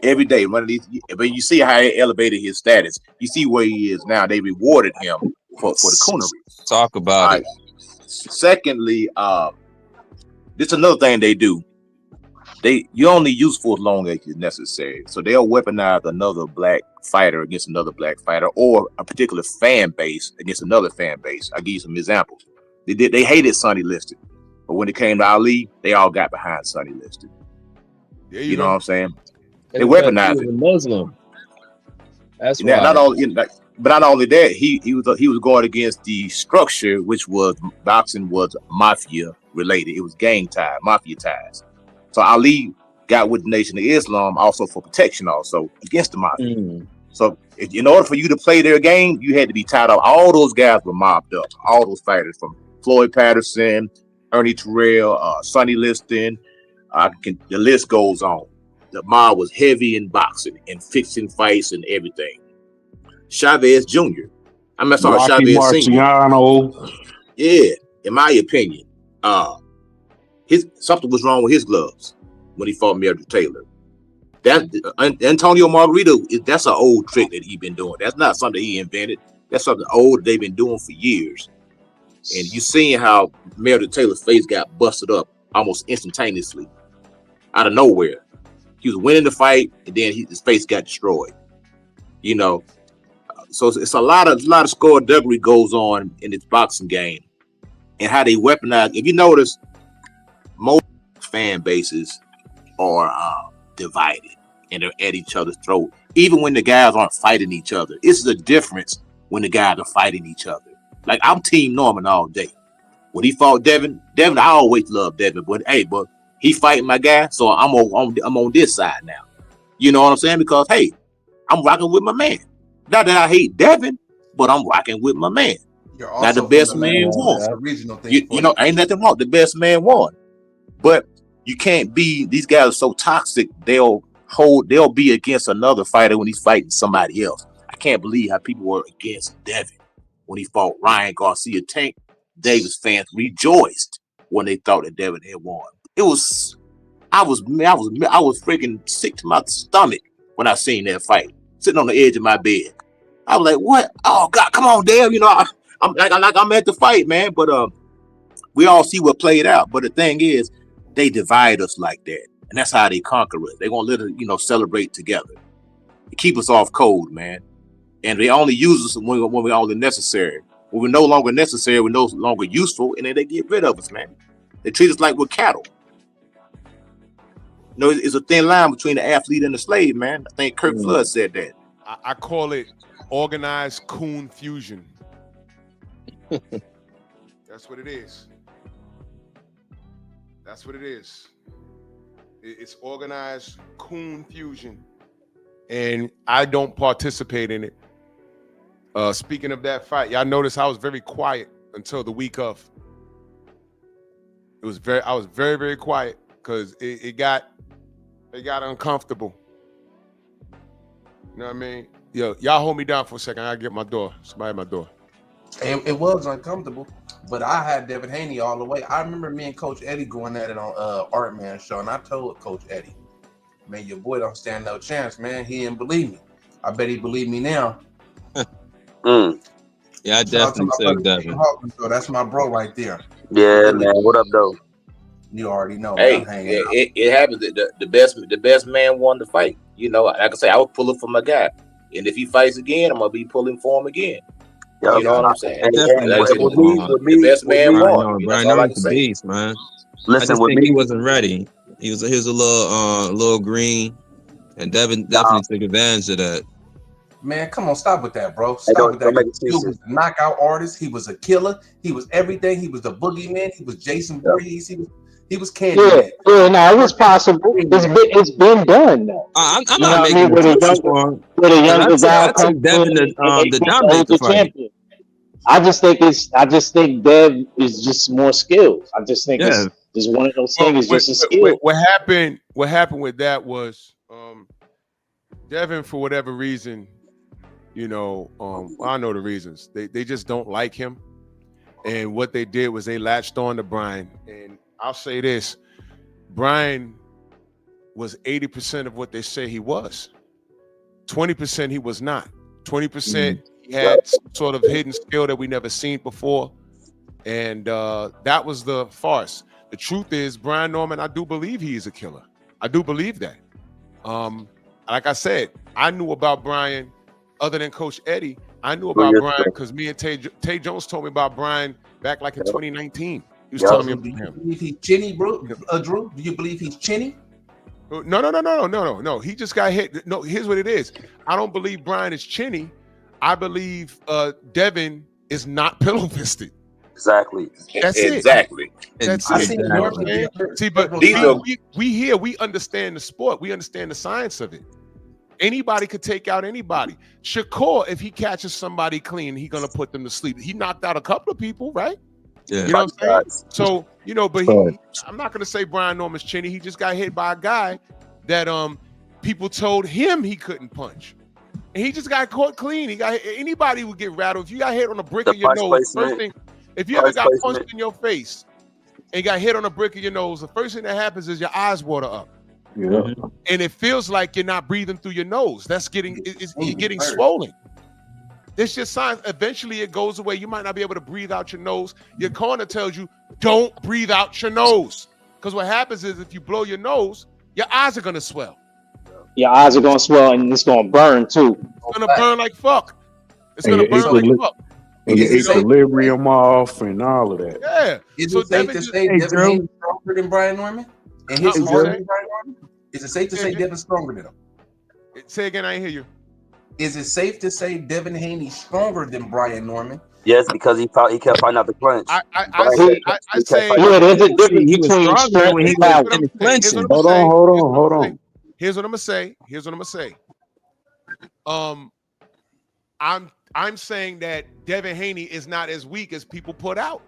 every day. But you see how he elevated his status. You see where he is now. They rewarded him for the coonery. Talk about All right. Secondly, this is another thing they do. You're only useful as long as it's necessary. So they'll weaponize another black fighter against another black fighter, or a particular fan base against another fan base. I'll give you some examples. They hated Sonny Liston, but when it came to Ali, they all got behind Sonny Liston. You know what I'm saying? They weaponized it. Muslim. That's Now, why. but not only that, he was going against the structure, which was boxing was mafia related. It was gang ties, mafia ties. So Ali got with the Nation of Islam also for protection, also against the mafia. So in order for you to play their game, you had to be tied up. All those guys were mobbed up. All those fighters, from Floyd Patterson, Ernie Terrell, Sonny Liston, the list goes on. The mob was heavy in boxing and fixing fights and everything. Chavez Jr. Rocky Chavez Sr. Marciano. Yeah, in my opinion, something was wrong with his gloves when he fought Meredith Taylor. That Antonio Margarito, that's an old trick that he's been doing. That's not something he invented. That's something old they've been doing for years. And you seeing how Meredith Taylor's face got busted up almost instantaneously out of nowhere. He was winning the fight, and then his face got destroyed. So it's a lot of skullduggery goes on in this boxing game, and how they weaponize. If you notice, most fan bases are divided and they're at each other's throat. Even when the guys aren't fighting each other, it's the difference when the guys are fighting each other. Like, I'm Team Norman all day. When he fought Devin, I always loved Devin, but he fighting my guy, so I'm on this side now. You know what I'm saying? Because hey, I'm rocking with my man. Not that I hate Devin, but I'm rocking with my man. Now the best man won. It's a regional thing. Ain't nothing wrong. The best man won. But you can't be. These guys are so toxic. They'll be against another fighter when he's fighting somebody else. I can't believe how people were against Devin when he fought Ryan Garcia. Tank Davis fans rejoiced when they thought that Devin had won. I was freaking sick to my stomach when I seen that fight, sitting on the edge of my bed. I was like, "What? Oh God, come on, Dev!" I'm at the fight, man. But we all see what played out. But the thing is, they divide us like that, and that's how they conquer us. They're gonna literally, celebrate together, to keep us off code, man. And they only use us when we're only necessary. When we're no longer necessary, we're no longer useful, and then they get rid of us, man. They treat us like we're cattle. It's a thin line between the athlete and the slave, man. I think Kirk Flood said that. I call it organized coon fusion. That's what it is. That's what it is. It's organized coon fusion. And I don't participate in it. Speaking of that fight, y'all notice I was very quiet until the week of. I was very, very quiet because it got uncomfortable. You know what I mean? Yo, y'all hold me down for a second. I get my door. Somebody at my door. It was uncomfortable, but I had Devin Haney all the way. I remember me and Coach Eddie going at it on Art Man show, and I told Coach Eddie, man, your boy don't stand no chance, man. He didn't believe me. I bet he believe me now. Yeah, I definitely took Devin. So that's my bro right there. Yeah, man. What up, though? You already know. Hey, man, it happens. The best man won the fight. You know, like I say, I was pulling for my guy, and if he fights again, I'm gonna be pulling for him again. Yep. You know what I'm saying? The best man won. Brian Norman's the beast, man. Listen, I just think he wasn't ready. He was a little green, and Devin definitely took advantage of that. Man, come on, stop with that, bro. Stop with that. He was a knockout artist. He was a killer. He was everything. He was the boogeyman. He was Jason Voorhees. He was Candyman. Yeah, no, it was possible. It's been done though. I'm not making excuses for him. With a younger guy, I took Devin to dominate the fight. Champion. I just think Dev is just more skills. I just think it's just one of those things. Just a skill. What happened with that was Devin, for whatever reason, you know, I know the reasons. They just don't like him, and what they did was they latched on to Brian. And I'll say this: Brian was 80% of what they say he was. 20% he was not. 20% he had some sort of hidden skill that we never seen before, and that was the farce. The truth is, Brian Norman, I do believe he is a killer. I do believe that. Like I said, I knew about Brian. Other than Coach Eddie, I knew about Brian because me and Tay Jones told me about Brian back like in 2019. He was telling me about him. Do you believe he's chinny, bro? Drew? Do you believe he's chinny? No. He just got hit. No, here's what it is. I don't believe Brian is chinny. I believe Devin is not pillow fisted. Exactly. That's it. Exactly. That's it. See, but we understand the sport. We understand the science of it. Anybody could take out anybody. Shakur, if he catches somebody clean, he's gonna put them to sleep. He knocked out a couple of people, right? Yeah. You know what I'm saying? So, you know, but I'm not gonna say Brian Norman's chinny. He just got hit by a guy that people told him he couldn't punch. And he just got caught clean. Anybody would get rattled. If you got hit on a brick of your nose, first thing, if you ever got punched in your face and got hit on a brick of your nose, the first thing that happens is your eyes water up. Yeah. And it feels like you're not breathing through your nose. That's you're getting swollen. It's just signs. Eventually it goes away. You might not be able to breathe out your nose. Your corner tells you, don't breathe out your nose. Because what happens is if you blow your nose, your eyes are going to swell. Your eyes are going to swell and it's going to burn too. It's going to burn like fuck. It's going to burn like fuck. And your equilibrium off and all of that. Yeah. Is it safe to say Devin Haney stronger than Brian Norman? And his stronger than Brian Norman? Is it safe to say Devin's stronger than him? Say again, I didn't hear you. Is it safe to say Devin Haney stronger than Brian Norman? Yes, because he kept finding out the clinch. I say there's a difference between strength and power. Hold on. Here's what I'm gonna say. I'm saying that Devin Haney is not as weak as people put out.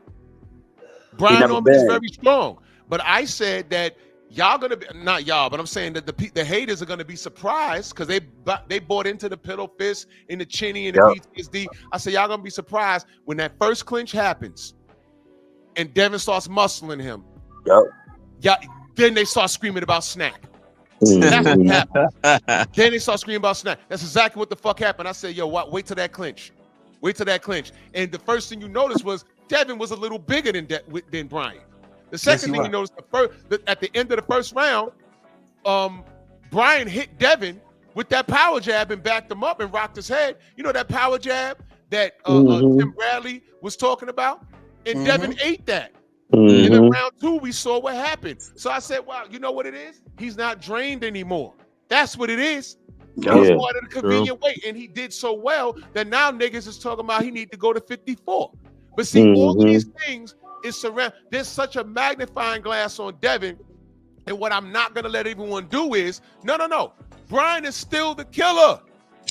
Brian Norman is very strong, but I said that y'all gonna be not y'all, but I'm saying that the haters are gonna be surprised because they bought into the pillow fist and the chinny and the PTSD. I said y'all gonna be surprised when that first clinch happens and Devin starts muscling him. Yeah, then they start screaming about SNAC. That's what happened. Then they start screaming about SNAC. That's exactly what the fuck happened. I said, yo, wait till that clinch. Wait till that clinch. And the first thing you noticed was Devin was a little bigger than Brian. The second thing you noticed at the end of the first round, Brian hit Devin with that power jab and backed him up and rocked his head. You know that power jab that Tim Bradley was talking about? And Devin ate that. And in round 2, we saw what happened. So I said, wow, you know what it is? He's not drained anymore. That's what it is. He was part of the convenient weight. And he did so well that now niggas is talking about he need to go to 54. But see, all of these things is there's such a magnifying glass on Devin. And what I'm not going to let everyone do is, no. Brian is still the killer.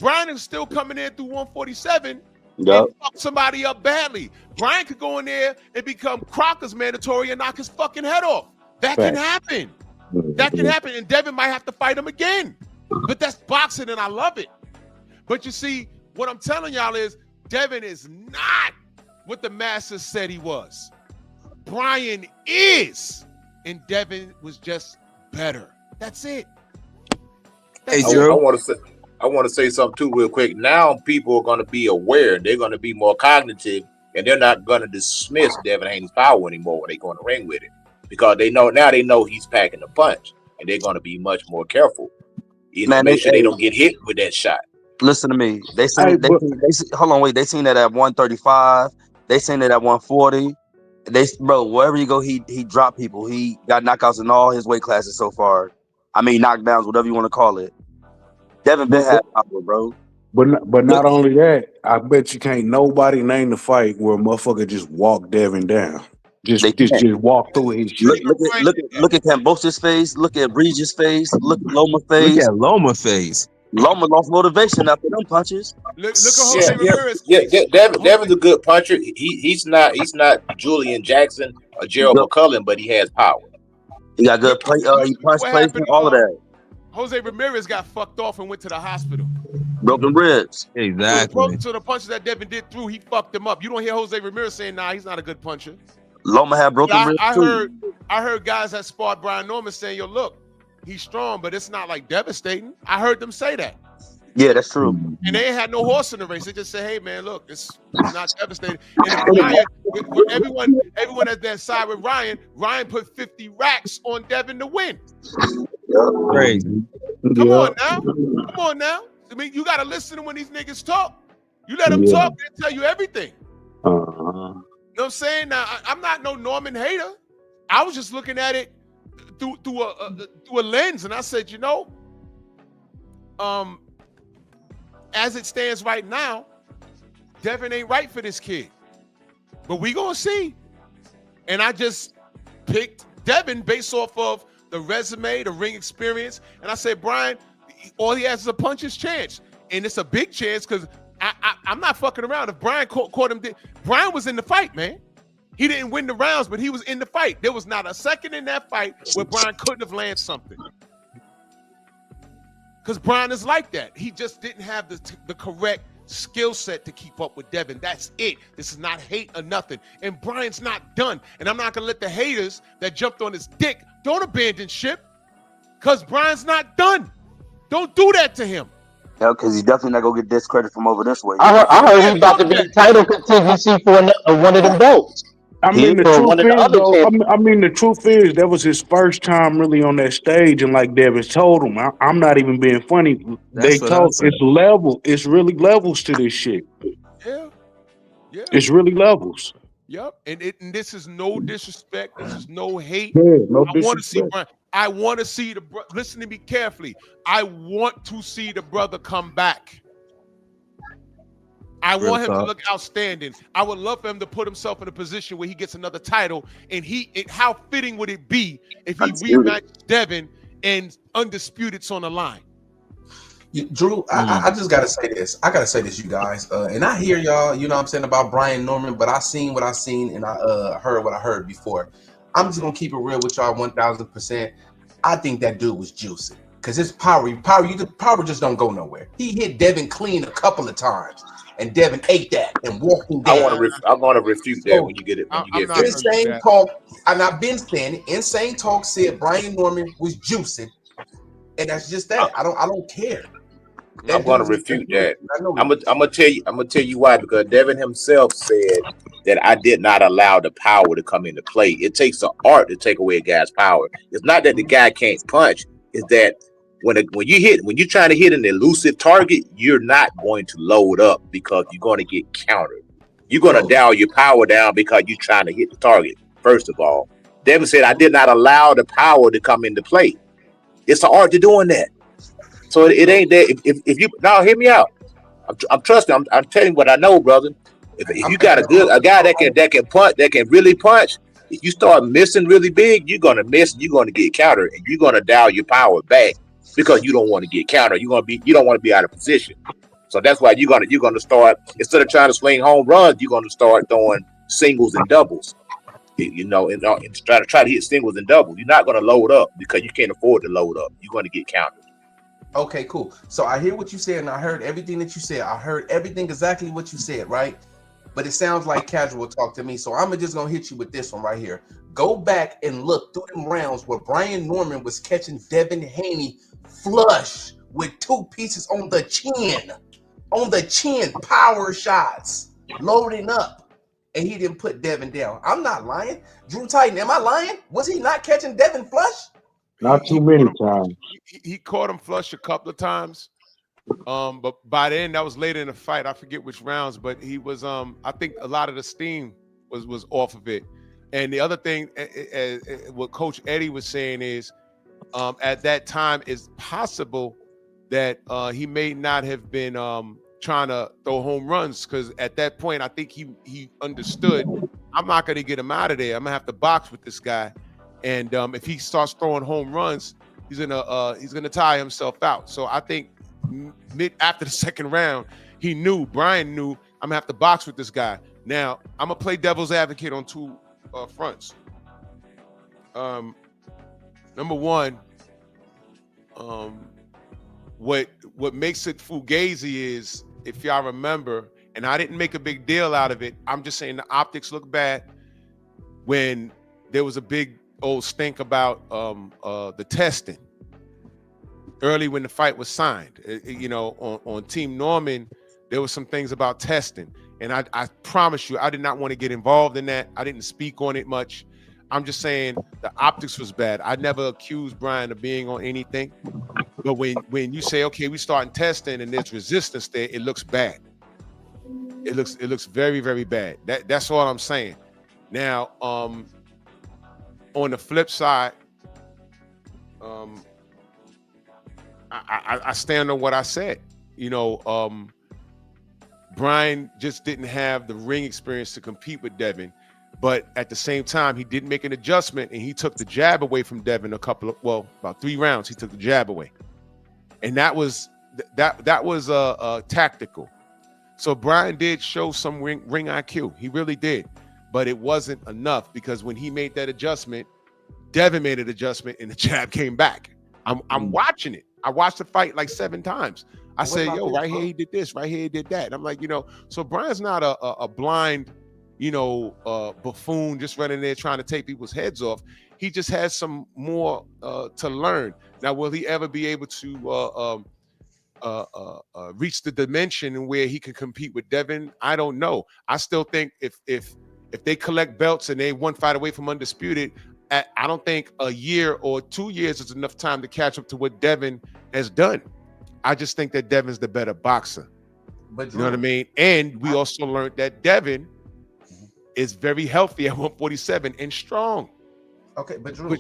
Brian is still coming in through 147 and fuck somebody up badly. Brian could go in there and become Crocker's mandatory and knock his fucking head off. That can happen. That can happen. And Devin might have to fight him again. But that's boxing and I love it. But you see, what I'm telling y'all is Devin is not what the masses said he was. Brian is, and Devin was just better. That's it. Hey, I Drew. want to say something too, real quick. Now people are going to be aware. They're going to be more cognitive, and they're not going to dismiss Devin Haney's power anymore when they go in the ring with it, because they know he's packing a punch, and they're going to be much more careful. Man, Make sure they don't get hit with that shot. listen to me. They Hey, seen but hold on, wait. They seen that at 135. They seen it at 140. Bro, wherever you go, he dropped people. He got knockouts in all his weight classes so far. I mean, knockdowns, whatever you want to call it. Devin been but had power, bro. but Look, not only that, I bet you can't nobody name the fight where a motherfucker just walked Devin down. they Just can't. walk through his Even shit. Brian did that. Look at Cambosa's face. Look at Regis' face. Look at Loma's Look face. at Loma face. Loma lost motivation after them punches. Look at Yeah, Jose Ramirez's yeah. face. Devin's a good puncher. He's not Julian Jackson or Gerald Yep. McCullum, but he has power. He got good play. He punch What placement, happened? all of that. Jose Ramirez got fucked off and went to the hospital. Broken ribs. Exactly. So the punches that Devin did through, he fucked him up. You don't hear Jose Ramirez saying, "Nah, he's not a good puncher." Loma had broken But ribs I too. heard guys that sparred Brian Norman saying, "Yo, look, he's strong, but it's not like devastating." I heard them say that, Yeah, that's true. and they ain't had no horse in the race. They just said, "Hey, man, look, it's not devastating." And if Ryan, with everyone at that side with Ryan put 50 racks on Devin to win. Crazy. Come Yeah. on now. I mean, you gotta listen to when these niggas talk. You let them Yeah. talk, they tell you everything. You Uh-huh. know what I'm saying? Now, I'm not no Norman hater. I was just looking at it through a lens, and I said, as it stands right now, Devin ain't right for this kid. But we gonna see. And I just picked Devin based off of the resume, the ring experience, and I said, Brian, all he has is a puncher's chance, and it's a big chance because I'm not fucking around. If Brian caught him, Brian was in the fight, man. He didn't win the rounds, but he was in the fight. There was not a second in that fight where Brian couldn't have landed something. Because Brian is like that. He just didn't have the correct skill set to keep up with Devin. That's it. This is not hate or nothing. And Brian's not done. And I'm not going to let the haters that jumped on his dick, don't abandon ship, because Brian's not done. Don't do that to him. Yeah, because he's definitely not gonna get discredit from over this way. I heard he's about to be title contingency for one of them belts. I mean, the For truth one of the is, other though, champions. I mean, the truth is, that was his first time really on that stage, and like Devin told him, I'm not even being funny. That's They what I told said. it's really levels to this shit. Yeah. It's really levels. Yep. And this is no disrespect. This is no hate. Yeah, no I want to see disrespect. Brian. I want to see listen to me carefully. I want to see the brother come back. I Real want him talk. to look outstanding. I would love for him to put himself in a position where he gets another title. And how fitting would it be if he rematched Devin and Undisputed's on the line? Drew, I just gotta say this. I gotta say this, you guys. And I hear y'all, you know what I'm saying, about Brian Norman, but I seen what I seen and I heard what I heard before. I'm just gonna keep it real with y'all 1000%. I think that dude was juicy. Cause his power just don't go nowhere. He hit Devin clean a couple of times, and Devin ate that and walked him down. I want to refute that when you get it. When you get finished. Insane Talk, and I've been saying it. Insane Talk said Brian Norman was juicing, and that's just that. I don't care. I'm going to refute that. I'm gonna tell you why, because Devin himself said that I did not allow the power to come into play. It takes an art to take away a guy's power. It's not that the guy can't punch. It's that when you're trying to hit an elusive target, you're not going to load up because you're going to get countered. You're going to dial your power down because you're trying to hit the target. First of all, Devin said I did not allow the power to come into play. It's an art to doing that. So it ain't that. If you now hear me out, I'm trusting. I'm telling you what I know, brother. If you got a guy that can punch, that can really punch, if you start missing really big, you're gonna miss. You're gonna get countered, and you're gonna dial your power back because you don't want to get countered. You don't want to be out of position. So that's why you're gonna start, instead of trying to swing home runs, you're gonna start throwing singles and doubles. And try to hit singles and doubles. You're not gonna load up because you can't afford to load up. You're gonna get countered. Okay, cool. So I hear what you said, and I heard everything that you said. I heard everything exactly what you said, right? But it sounds like casual talk to me. So I'm just gonna hit you with this one right here. Go back and look through them rounds where Brian Norman was catching Devin Haney flush with 2 pieces on the chin, power shots, loading up, and he didn't put Devin down. I'm not lying. Drew Titan, am I lying? Was he not catching Devin flush? Not too many times. He caught him flush a couple of times. But by then that was later in the fight. I forget which rounds, but he was I think a lot of the steam was off of it. And the other thing, what Coach Eddie was saying is, at that time, it's possible that he may not have been trying to throw home runs, because at that point, I think he understood, I'm not going to get him out of there. I'm gonna have to box with this guy, and if he starts throwing home runs, he's gonna tire himself out. So I think after the second round, Brian knew, I'm gonna have to box with this guy. Now I'm gonna play devil's advocate on 2 fronts. Number one, what makes it fugazi is, if y'all remember, and I didn't make a big deal out of it, I'm just saying the optics look bad when there was a big old stink about the testing early when the fight was signed. On Team Norman, there was some things about testing, and I promise you, I did not want to get involved in that. I didn't speak on it much. I'm just saying the optics was bad. I never accused Brian of being on anything, but when you say, okay, we starting testing and there's resistance there, it looks bad. It looks very, very bad. That's all I'm saying. Now, on the flip side, I stand on what I said. Brian just didn't have the ring experience to compete with Devin, but at the same time, he did make an adjustment, and he took the jab away from Devin about 3 rounds. He took the jab away, and that was tactical. So Brian did show some ring IQ. He really did, but it wasn't enough, because when he made that adjustment, Devin made an adjustment, and the jab came back. I'm watching it. I watched the fight like 7 times. I said, yo, right here he did this, right here he did that. And I'm like, so Brian's not a blind, buffoon just running there trying to take people's heads off. He just has some more to learn. Now, will he ever be able to reach the dimension where he could compete with Devin? I don't know. I still think if they collect belts and they 1 fight away from undisputed, I don't think a year or 2 years is enough time to catch up to what Devin has done. I just think that Devin's the better boxer. But you know what I mean? And we also learned that Devin is very healthy at 147 and strong. Okay, but Drew,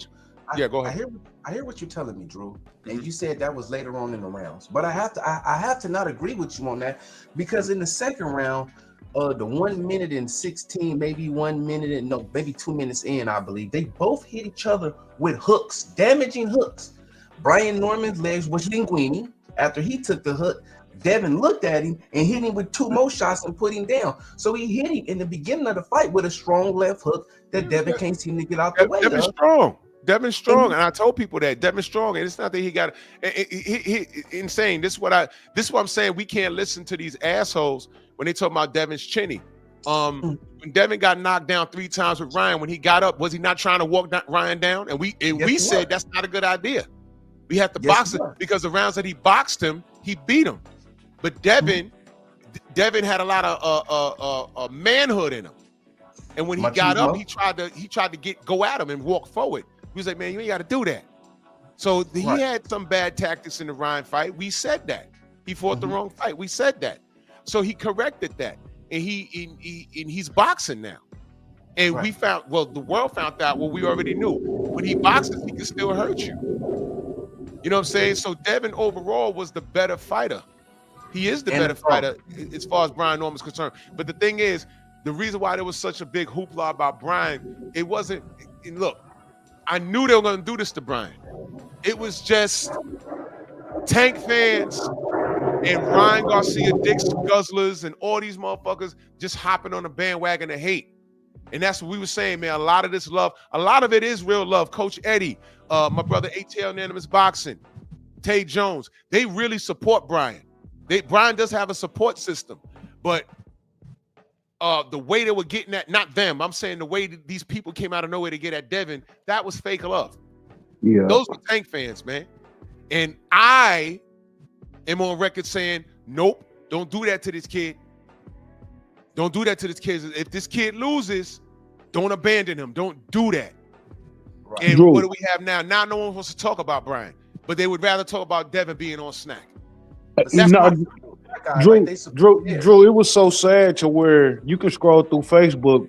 go ahead. I hear what you're telling me, Drew, and you said that was later on in the rounds. But I have to not agree with you on that, because in the second round, the 1 minute and 16, maybe 1 minute and maybe 2 minutes in, I believe they both hit each other with hooks, damaging hooks. Brian Norman's legs was linguini. After he took the hook, Devin looked at him and hit him with 2 more shots and put him down. So he hit him in the beginning of the fight with a strong left hook that Devin can't seem to get out the way. Devin's strong. Devin's strong, and I told people that Devin's strong, and it's not that he got he insane. This is what I'm saying. We can't listen to these assholes when they talk about Devin's chinny. When Devin got knocked down 3 times with Ryan, when he got up, was he not trying to walk Ryan down? And we said that's not a good idea. We have to box it, because the rounds that he boxed him, he beat him. But Devin had a lot of manhood in him, and when he got up, he tried to go at him and walk forward. He was like, man, you ain't got to do that. So he had some bad tactics in the Ryan fight. We said that he fought the wrong fight. We said that. So he corrected that, and he's boxing now. And we found, the world found out what we already knew. When he boxes, he can still hurt you. You know what I'm saying? So Devin overall was the better fighter. He is the better fighter as far as Brian Norman's concerned. But the thing is, the reason why there was such a big hoopla about Brian, it wasn't, look, I knew they were going to do this to Brian. It was just Tank fans and Ryan Garcia, Dick's Guzzlers, and all these motherfuckers just hopping on the bandwagon of hate. And that's what we were saying, man. A lot of this love, a lot of it is real love. Coach Eddie, my brother ATL Unanimous Boxing, Tay Jones, they really support Brian. Brian does have a support system, but the way they were getting at, not them, I'm saying the way that these people came out of nowhere to get at Devin, that was fake love. Yeah. Those were Tank fans, man. And I am on record saying, nope, don't do that to this kid. Don't do that to this kid. If this kid loses, don't abandon him. Don't do that. Right. And Drew. what do we have now? Now no one wants to talk about Brian, but they would rather talk about Devin being on SNAC. Drew, it was so sad to where you can scroll through Facebook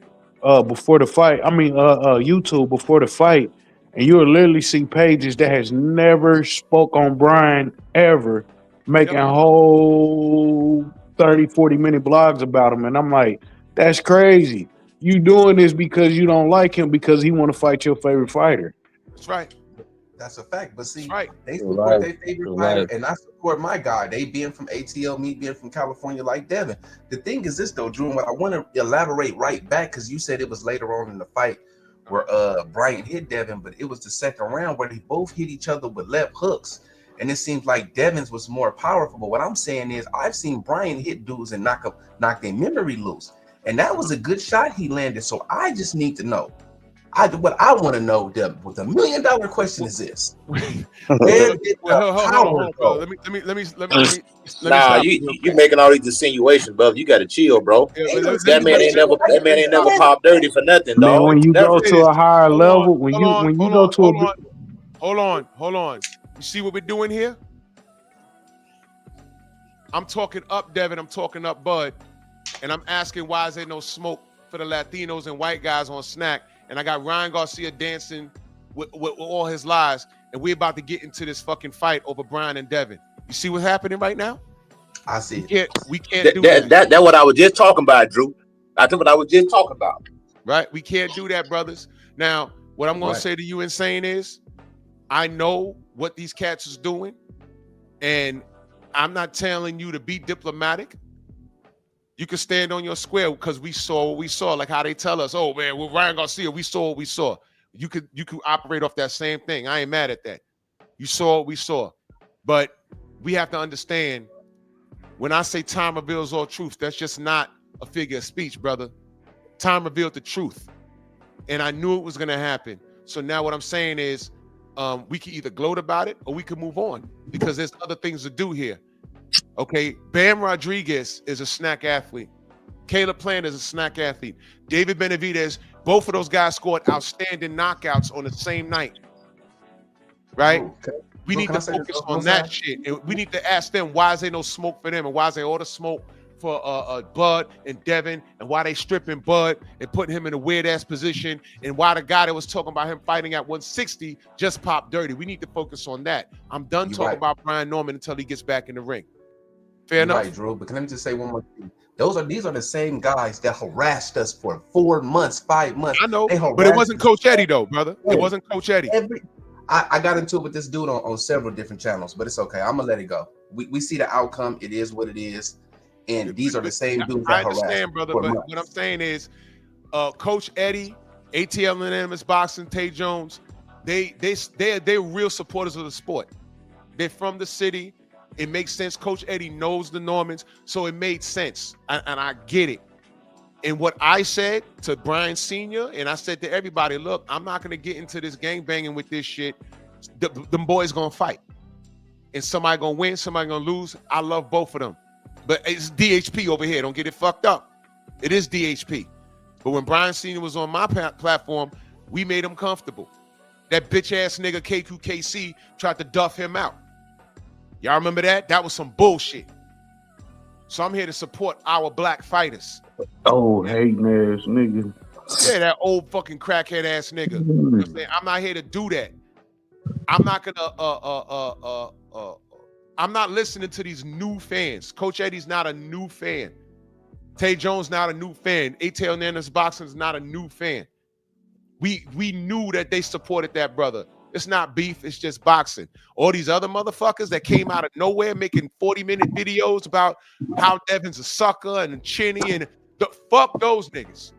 before the fight. I mean, YouTube before the fight, and you'll literally see pages that has never spoke on Brian ever, making whole 30, 40-minute blogs about him. And I'm like, that's crazy. You doing this because you don't like him because he want to fight your favorite fighter. That's right. That's a fact. But see, right. They support their favorite fighter, and I support my guy. They being from ATL, me being from California like Devin. The thing is this though, Drew, and what I want to elaborate right back, because you said it was later on in the fight where Brian hit Devin, but it was the second round where they both hit each other with left hooks. And it seems like Devin's was more powerful. But what I'm saying is I've seen Brian hit dudes and knock their memory loose. And that was a good shot he landed. So I just need to know. What I want to know, the $1 million question is this: where did hold on. Let me. Nah, you making all these insinuations, brother. You got to chill, bro. That man ain't never popped dirty for nothing, dog. Man, when you go to a higher level, when you go to hold on. You see what we're doing here? I'm talking up Devin. I'm talking up Bud, and I'm asking why is there no smoke for the Latinos and white guys on SNAC? And I got Ryan Garcia dancing with all his lies, and we're about to get into this fucking fight over Brian and Devin. You see what's happening right now? I see. We can't do that. That's what I was just talking about, Drew. That's what I was just talking about. Right? We can't do that, brothers. Now, what I'm going to say to you, Insane, is I know what these cats is doing, and I'm not telling you to be diplomatic. You can stand on your square because we saw what we saw, like how they tell us, oh man, with Ryan Garcia, we saw what we saw. You could operate off that same thing. I ain't mad at that. You saw what we saw. But we have to understand, when I say time reveals all truth, that's just not a figure of speech, brother. Time revealed the truth. And I knew it was gonna happen. So now what I'm saying is we can either gloat about it or we can move on because there's other things to do here. Okay, Bam Rodriguez is a SNAC athlete. Caleb Plant is a SNAC athlete. David Benavidez, both of those guys scored outstanding knockouts on the same night. Right? Okay. We need to focus on that shit. And we need to ask them, why is there no smoke for them? And why is there all the smoke for Bud and Devin? And why they stripping Bud and putting him in a weird-ass position? And why the guy that was talking about him fighting at 160 just popped dirty? We need to focus on that. I'm done talking about Brian Norman until he gets back in the ring. Fair enough. Right, Drew. But let me just say one more thing. These are the same guys that harassed us for 4 months, 5 months. I know, but it wasn't Coach Eddie though, brother. It wasn't Coach Eddie. I got into it with this dude on several different channels, but it's okay. I'm gonna let it go. We see the outcome. It is what it is, and these are the same dudes. I understand, brother, but what I'm saying is, Coach Eddie, ATL Unanimous Boxing, Tay Jones, they're real supporters of the sport. They're from the city. It makes sense. Coach Eddie knows the Normans, so it made sense, and I get it. And what I said to Brian Sr., and I said to everybody, look, I'm not going to get into this gangbanging with this shit. Them boys going to fight. And somebody going to win, somebody going to lose. I love both of them. But it's DHP over here. Don't get it fucked up. It is DHP. But when Brian Sr. was on my platform, we made him comfortable. That bitch-ass nigga KQKC tried to duff him out. Y'all remember that? That was some bullshit. So I'm here to support our black fighters. Oh, hating ass nigga. Yeah, that old fucking crackhead ass nigga. You know what I'm saying? I'm not here to do that. I'm not gonna I'm not listening to these new fans. Coach Eddie's not a new fan. Tay Jones not a new fan. ATL Nanus Boxing is not a new fan. We knew that they supported that brother. It's not beef, it's just boxing. All these other motherfuckers that came out of nowhere making 40-minute videos about how Devin's a sucker and chinny and fuck those niggas.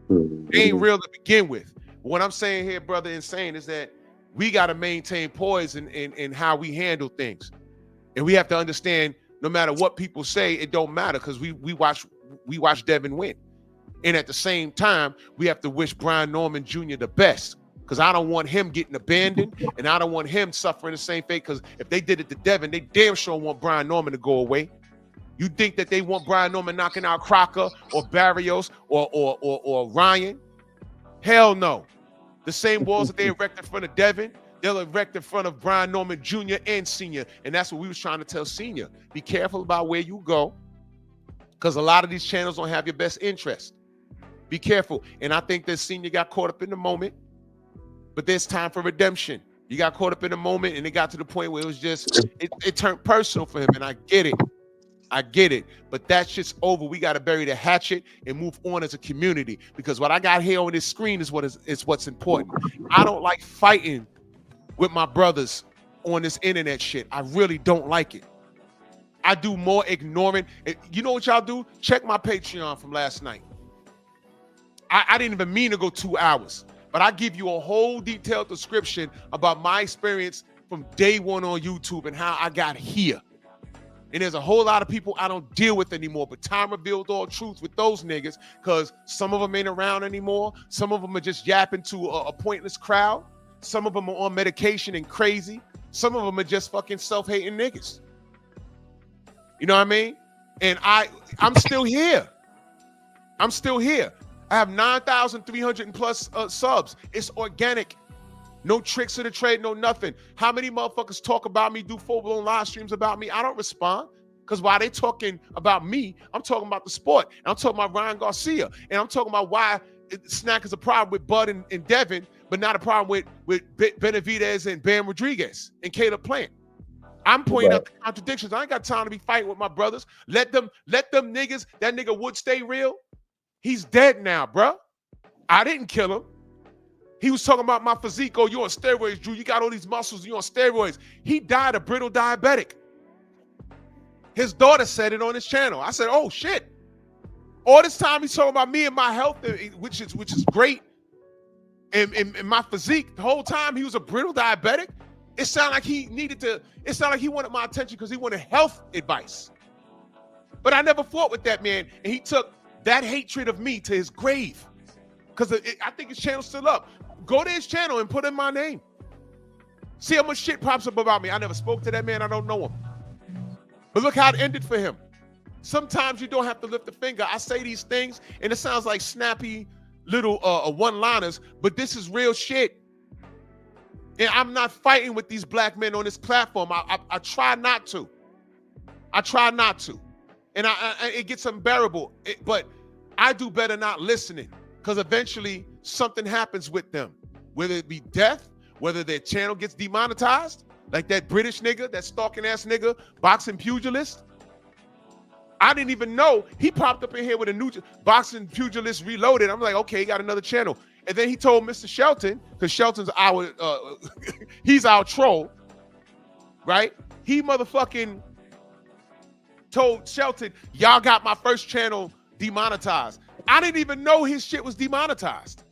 They ain't real to begin with. What I'm saying here, brother Insane, is that we got to maintain poise in how we handle things. And we have to understand, no matter what people say, it don't matter, because we watch Devin win. And at the same time, we have to wish Brian Norman Jr. the best, because I don't want him getting abandoned, and I don't want him suffering the same fate, because if they did it to Devin, they damn sure want Brian Norman to go away. You think that they want Brian Norman knocking out Crocker or Barrios or Ryan? Hell no. The same walls that they erect in front of Devin, they'll erect in front of Brian Norman Jr. and Senior. And that's what we was trying to tell Senior. Be careful about where you go, because a lot of these channels don't have your best interest. Be careful. And I think that Senior got caught up in the moment, but there's time for redemption. You got caught up in the moment, and it got to the point where it was just, it turned personal for him, and I get it. I get it, but that shit's over. We got to bury the hatchet and move on as a community, because what I got here on this screen is what's important. I don't like fighting with my brothers on this internet shit. I really don't like it. I do more ignoring. You know what y'all do? Check my Patreon from last night. I didn't even mean to go 2 hours, but I give you a whole detailed description about my experience from day one on YouTube and how I got here. And there's a whole lot of people I don't deal with anymore, but time revealed all truth with those niggas, because some of them ain't around anymore. Some of them are just yapping to a pointless crowd. Some of them are on medication and crazy. Some of them are just fucking self-hating niggas. You know what I mean? And I'm still here. I'm still here. I have 9,300 plus subs. It's organic. No tricks of the trade, no nothing. How many motherfuckers talk about me, do full-blown live streams about me? I don't respond, because while they talking about me, I'm talking about the sport. And I'm talking about Ryan Garcia. And I'm talking about why SNAC is a problem with Bud and Devin, but not a problem with Benavidez and Bam Rodriguez and Caleb Plant. I'm pointing out the contradictions. I ain't got time to be fighting with my brothers. Let them niggas, that nigga Wood stay real. He's dead now, bro. I didn't kill him. He was talking about my physique. Oh, you on steroids, Drew. You got all these muscles. You on steroids. He died a brittle diabetic. His daughter said it on his channel. I said, oh, shit. All this time he's talking about me and my health, which is great, and my physique. The whole time he was a brittle diabetic. It sounded like he wanted my attention because he wanted health advice. But I never fought with that man, and he took that hatred of me to his grave. Because I think his channel's still up. Go to his channel and put in my name. See how much shit pops up about me. I never spoke to that man. I don't know him. But look how it ended for him. Sometimes you don't have to lift a finger. I say these things, and it sounds like snappy little one-liners, but this is real shit. And I'm not fighting with these black men on this platform. I try not to. I try not to. And it gets unbearable. But I do better not listening, because eventually something happens with them, whether it be death, whether their channel gets demonetized, like that British nigga, that stalking ass nigga, boxing pugilist. I didn't even know he popped up in here with a new boxing pugilist reloaded. I'm like, okay, he got another channel. And then he told Mr. Shelton, because Shelton's our, he's our troll, right? He motherfucking told Shelton, y'all got my first channel demonetized. I didn't even know his shit was demonetized.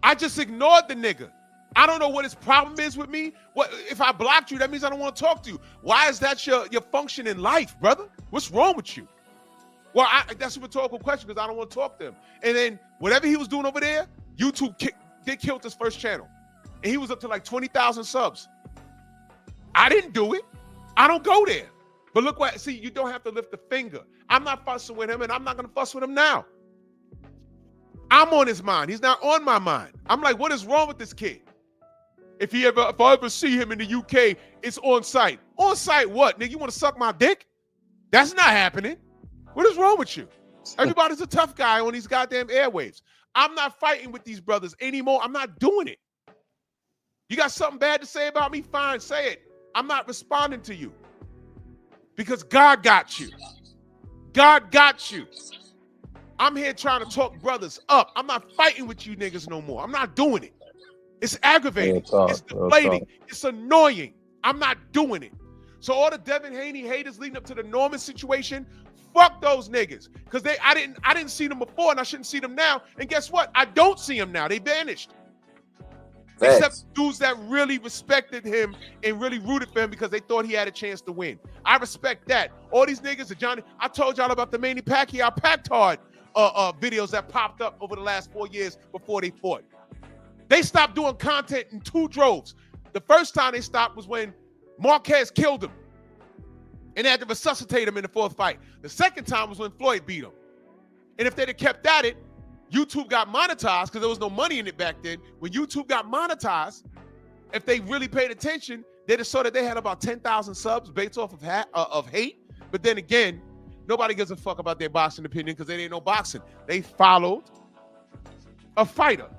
I just ignored the nigga. I don't know what his problem is with me. What if I blocked you? That means I don't want to talk to you. Why is that your function in life, brother? What's wrong with you? Well, that's a rhetorical question, because I don't want to talk to him. And then whatever he was doing over there, YouTube killed his first channel. And he was up to like 20,000 subs. I didn't do it. I don't go there. But look what, see, you don't have to lift a finger. I'm not fussing with him, and I'm not going to fuss with him now. I'm on his mind. He's not on my mind. I'm like, what is wrong with this kid? If I ever see him in the UK, it's on site. On site what? Nigga, you want to suck my dick? That's not happening. What is wrong with you? Everybody's a tough guy on these goddamn airwaves. I'm not fighting with these brothers anymore. I'm not doing it. You got something bad to say about me? Fine, say it. I'm not responding to you. Because God got you. God got you. I'm here trying to talk brothers up. I'm not fighting with you niggas no more. I'm not doing it. It's aggravating. It's deflating. It's annoying. I'm not doing it. So all the Devin Haney haters leading up to the Norman situation, fuck those niggas. Because I didn't see them before, and I shouldn't see them now. And guess what? I don't see them now. They vanished. Except dudes that really respected him and really rooted for him because they thought he had a chance to win. I respect that. All these niggas, Johnny, I told y'all about the Manny Pacquiao packed hard videos that popped up over the last 4 years before they fought. They stopped doing content in 2 droves. The first time they stopped was when Marquez killed him and they had to resuscitate him in the 4th fight. The second time was when Floyd beat him. And if they'd have kept at it, YouTube got monetized because there was no money in it back then. When YouTube got monetized, if they really paid attention, they just saw that they had about 10,000 subs based off of hate. But then again, nobody gives a fuck about their boxing opinion because they didn't know boxing. They followed a fighter.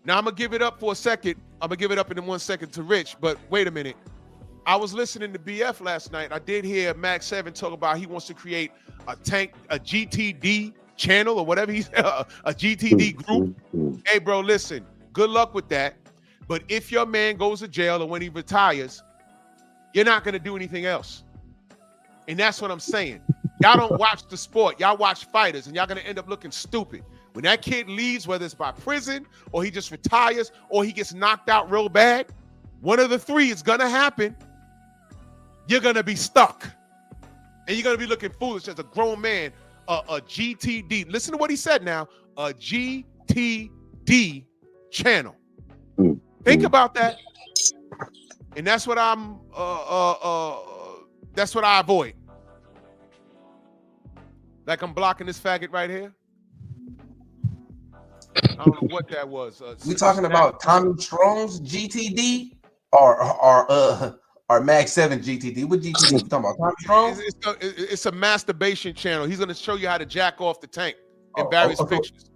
Now, I'm going to give it up for a second. I'm going to give it up in 1 second to Rich, but wait a minute. I was listening to BF last night. I did hear Max 7 talk about he wants to create a GTD channel or whatever he's a GTD group. Hey, bro, listen, good luck with that. But if your man goes to jail or when he retires, you're not going to do anything else. And that's what I'm saying. Y'all don't watch the sport. Y'all watch fighters, and y'all going to end up looking stupid. When that kid leaves, whether it's by prison or he just retires or he gets knocked out real bad, one of the 3 is going to happen. You're going to be stuck. And you're going to be looking foolish as a grown man. A GTD. Listen to what he said now. A GTD channel. Think about that. And that's what I'm that's what I avoid. Like I'm blocking this faggot right here. I don't know what that was. We talking about Tommy Strong's GTD or Max 7 GTD? What GTD you talking about? Tommy Strong? It's a masturbation channel. He's gonna show you how to jack off the tank in various pictures.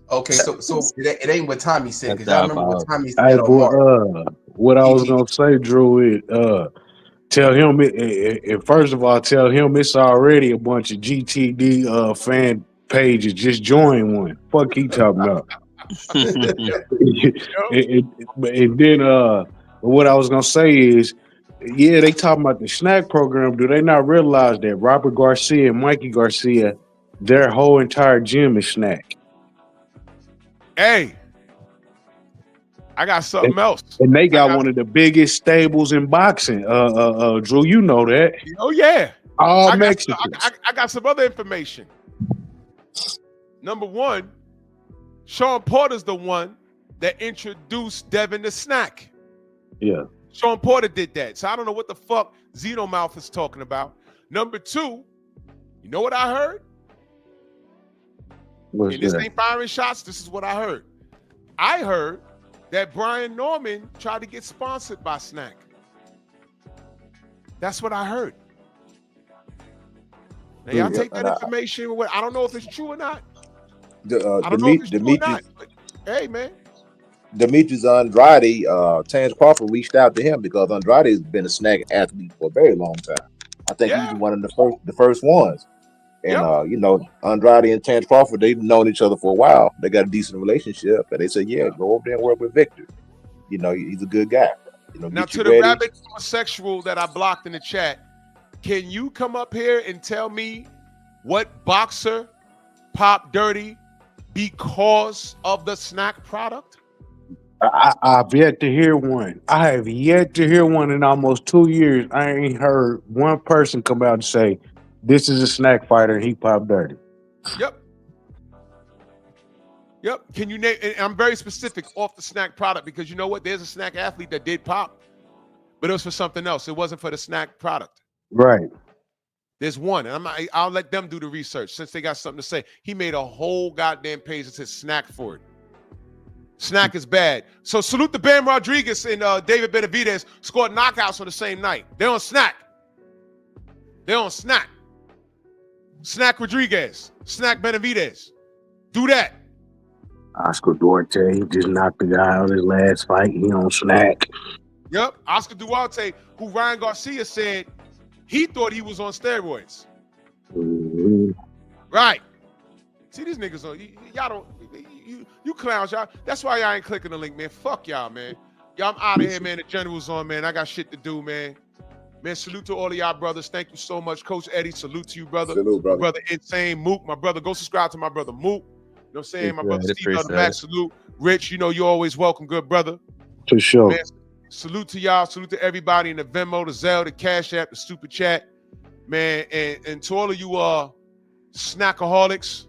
Okay, so it ain't what Tommy said, because I remember what Tommy said. What I was gonna say, Drew, is tell him first of all, tell him it's already a bunch of GTD fan pages. Just join one. Fuck he talking about. and then what I was gonna say is, yeah, they talking about the SNAC program. Do they not realize that Robert Garcia and Mikey Garcia, their whole entire gym is SNAC? Hey, I got something else. And they got one of the biggest stables in boxing. Drew, you know that. Oh yeah. All Mexicans. I got some other information. Number 1, Sean Porter's the one that introduced Devin to SNAC. Yeah. Sean Porter did that. So I don't know what the fuck Xenomouth is talking about. Number 2, you know what I heard? And this ain't firing shots. This is what I heard. I heard that Brian Norman tried to get sponsored by SNAC. That's what I heard. Now, y'all take that information. I don't know if it's true or not. I don't know if it's true or not. But, hey, man. Demetrius Andrade, Terence Crawford reached out to him because Andrade has been a SNAC athlete for a very long time. I think he's one of the first ones. And you know, Andrade and Terence Crawford, they've known each other for a while. They got a decent relationship, and they said, "Yeah, go over there and work with Victor. You know, he's a good guy." You know, now to the rabid homosexual that I blocked in the chat, can you come up here and tell me what boxer popped dirty because of the SNAC product? I've yet to hear one. I have yet to hear one in almost 2 years. I ain't heard one person come out and say, "This is a SNAC fighter and he popped dirty." Yep. Can you name? And I'm very specific off the SNAC product because you know what? There's a SNAC athlete that did pop, but it was for something else. It wasn't for the SNAC product. Right. There's one, and I'll let them do the research since they got something to say. He made a whole goddamn page that says SNAC for it. SNAC is bad. So salute to Bam Rodriguez and David Benavidez scored knockouts on the same night. They're on SNAC. They're on SNAC. SNAC Rodriguez, SNAC Benavidez. Do that. Oscar Duarte, he just knocked the guy out his last fight. He on SNAC. Yep. Oscar Duarte, who Ryan Garcia said he thought he was on steroids. Mm-hmm. Right. See, these niggas on y'all don't you clowns, y'all. That's why y'all ain't clicking the link, man. Fuck y'all, man. Y'all, I'm out of here, man. The general's on, man. I got shit to do, man. Man, salute to all of y'all brothers. Thank you so much. Coach Eddie, salute to you, brother. Salute, brother. My brother Insane Mook, my brother. Go subscribe to my brother Mook. You know what I'm saying? My brother Steve Max, salute. Rich, you know you're always welcome, good brother. For sure. Man, salute to y'all. Salute to everybody in the Venmo, the Zelle, the Cash App, the Super Chat. Man, and to all of you snackaholics.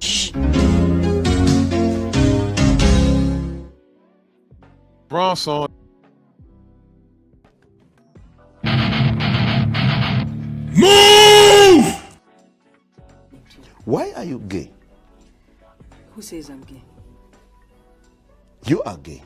Bronson. Move! Why are you gay? Who says I'm gay? You are gay.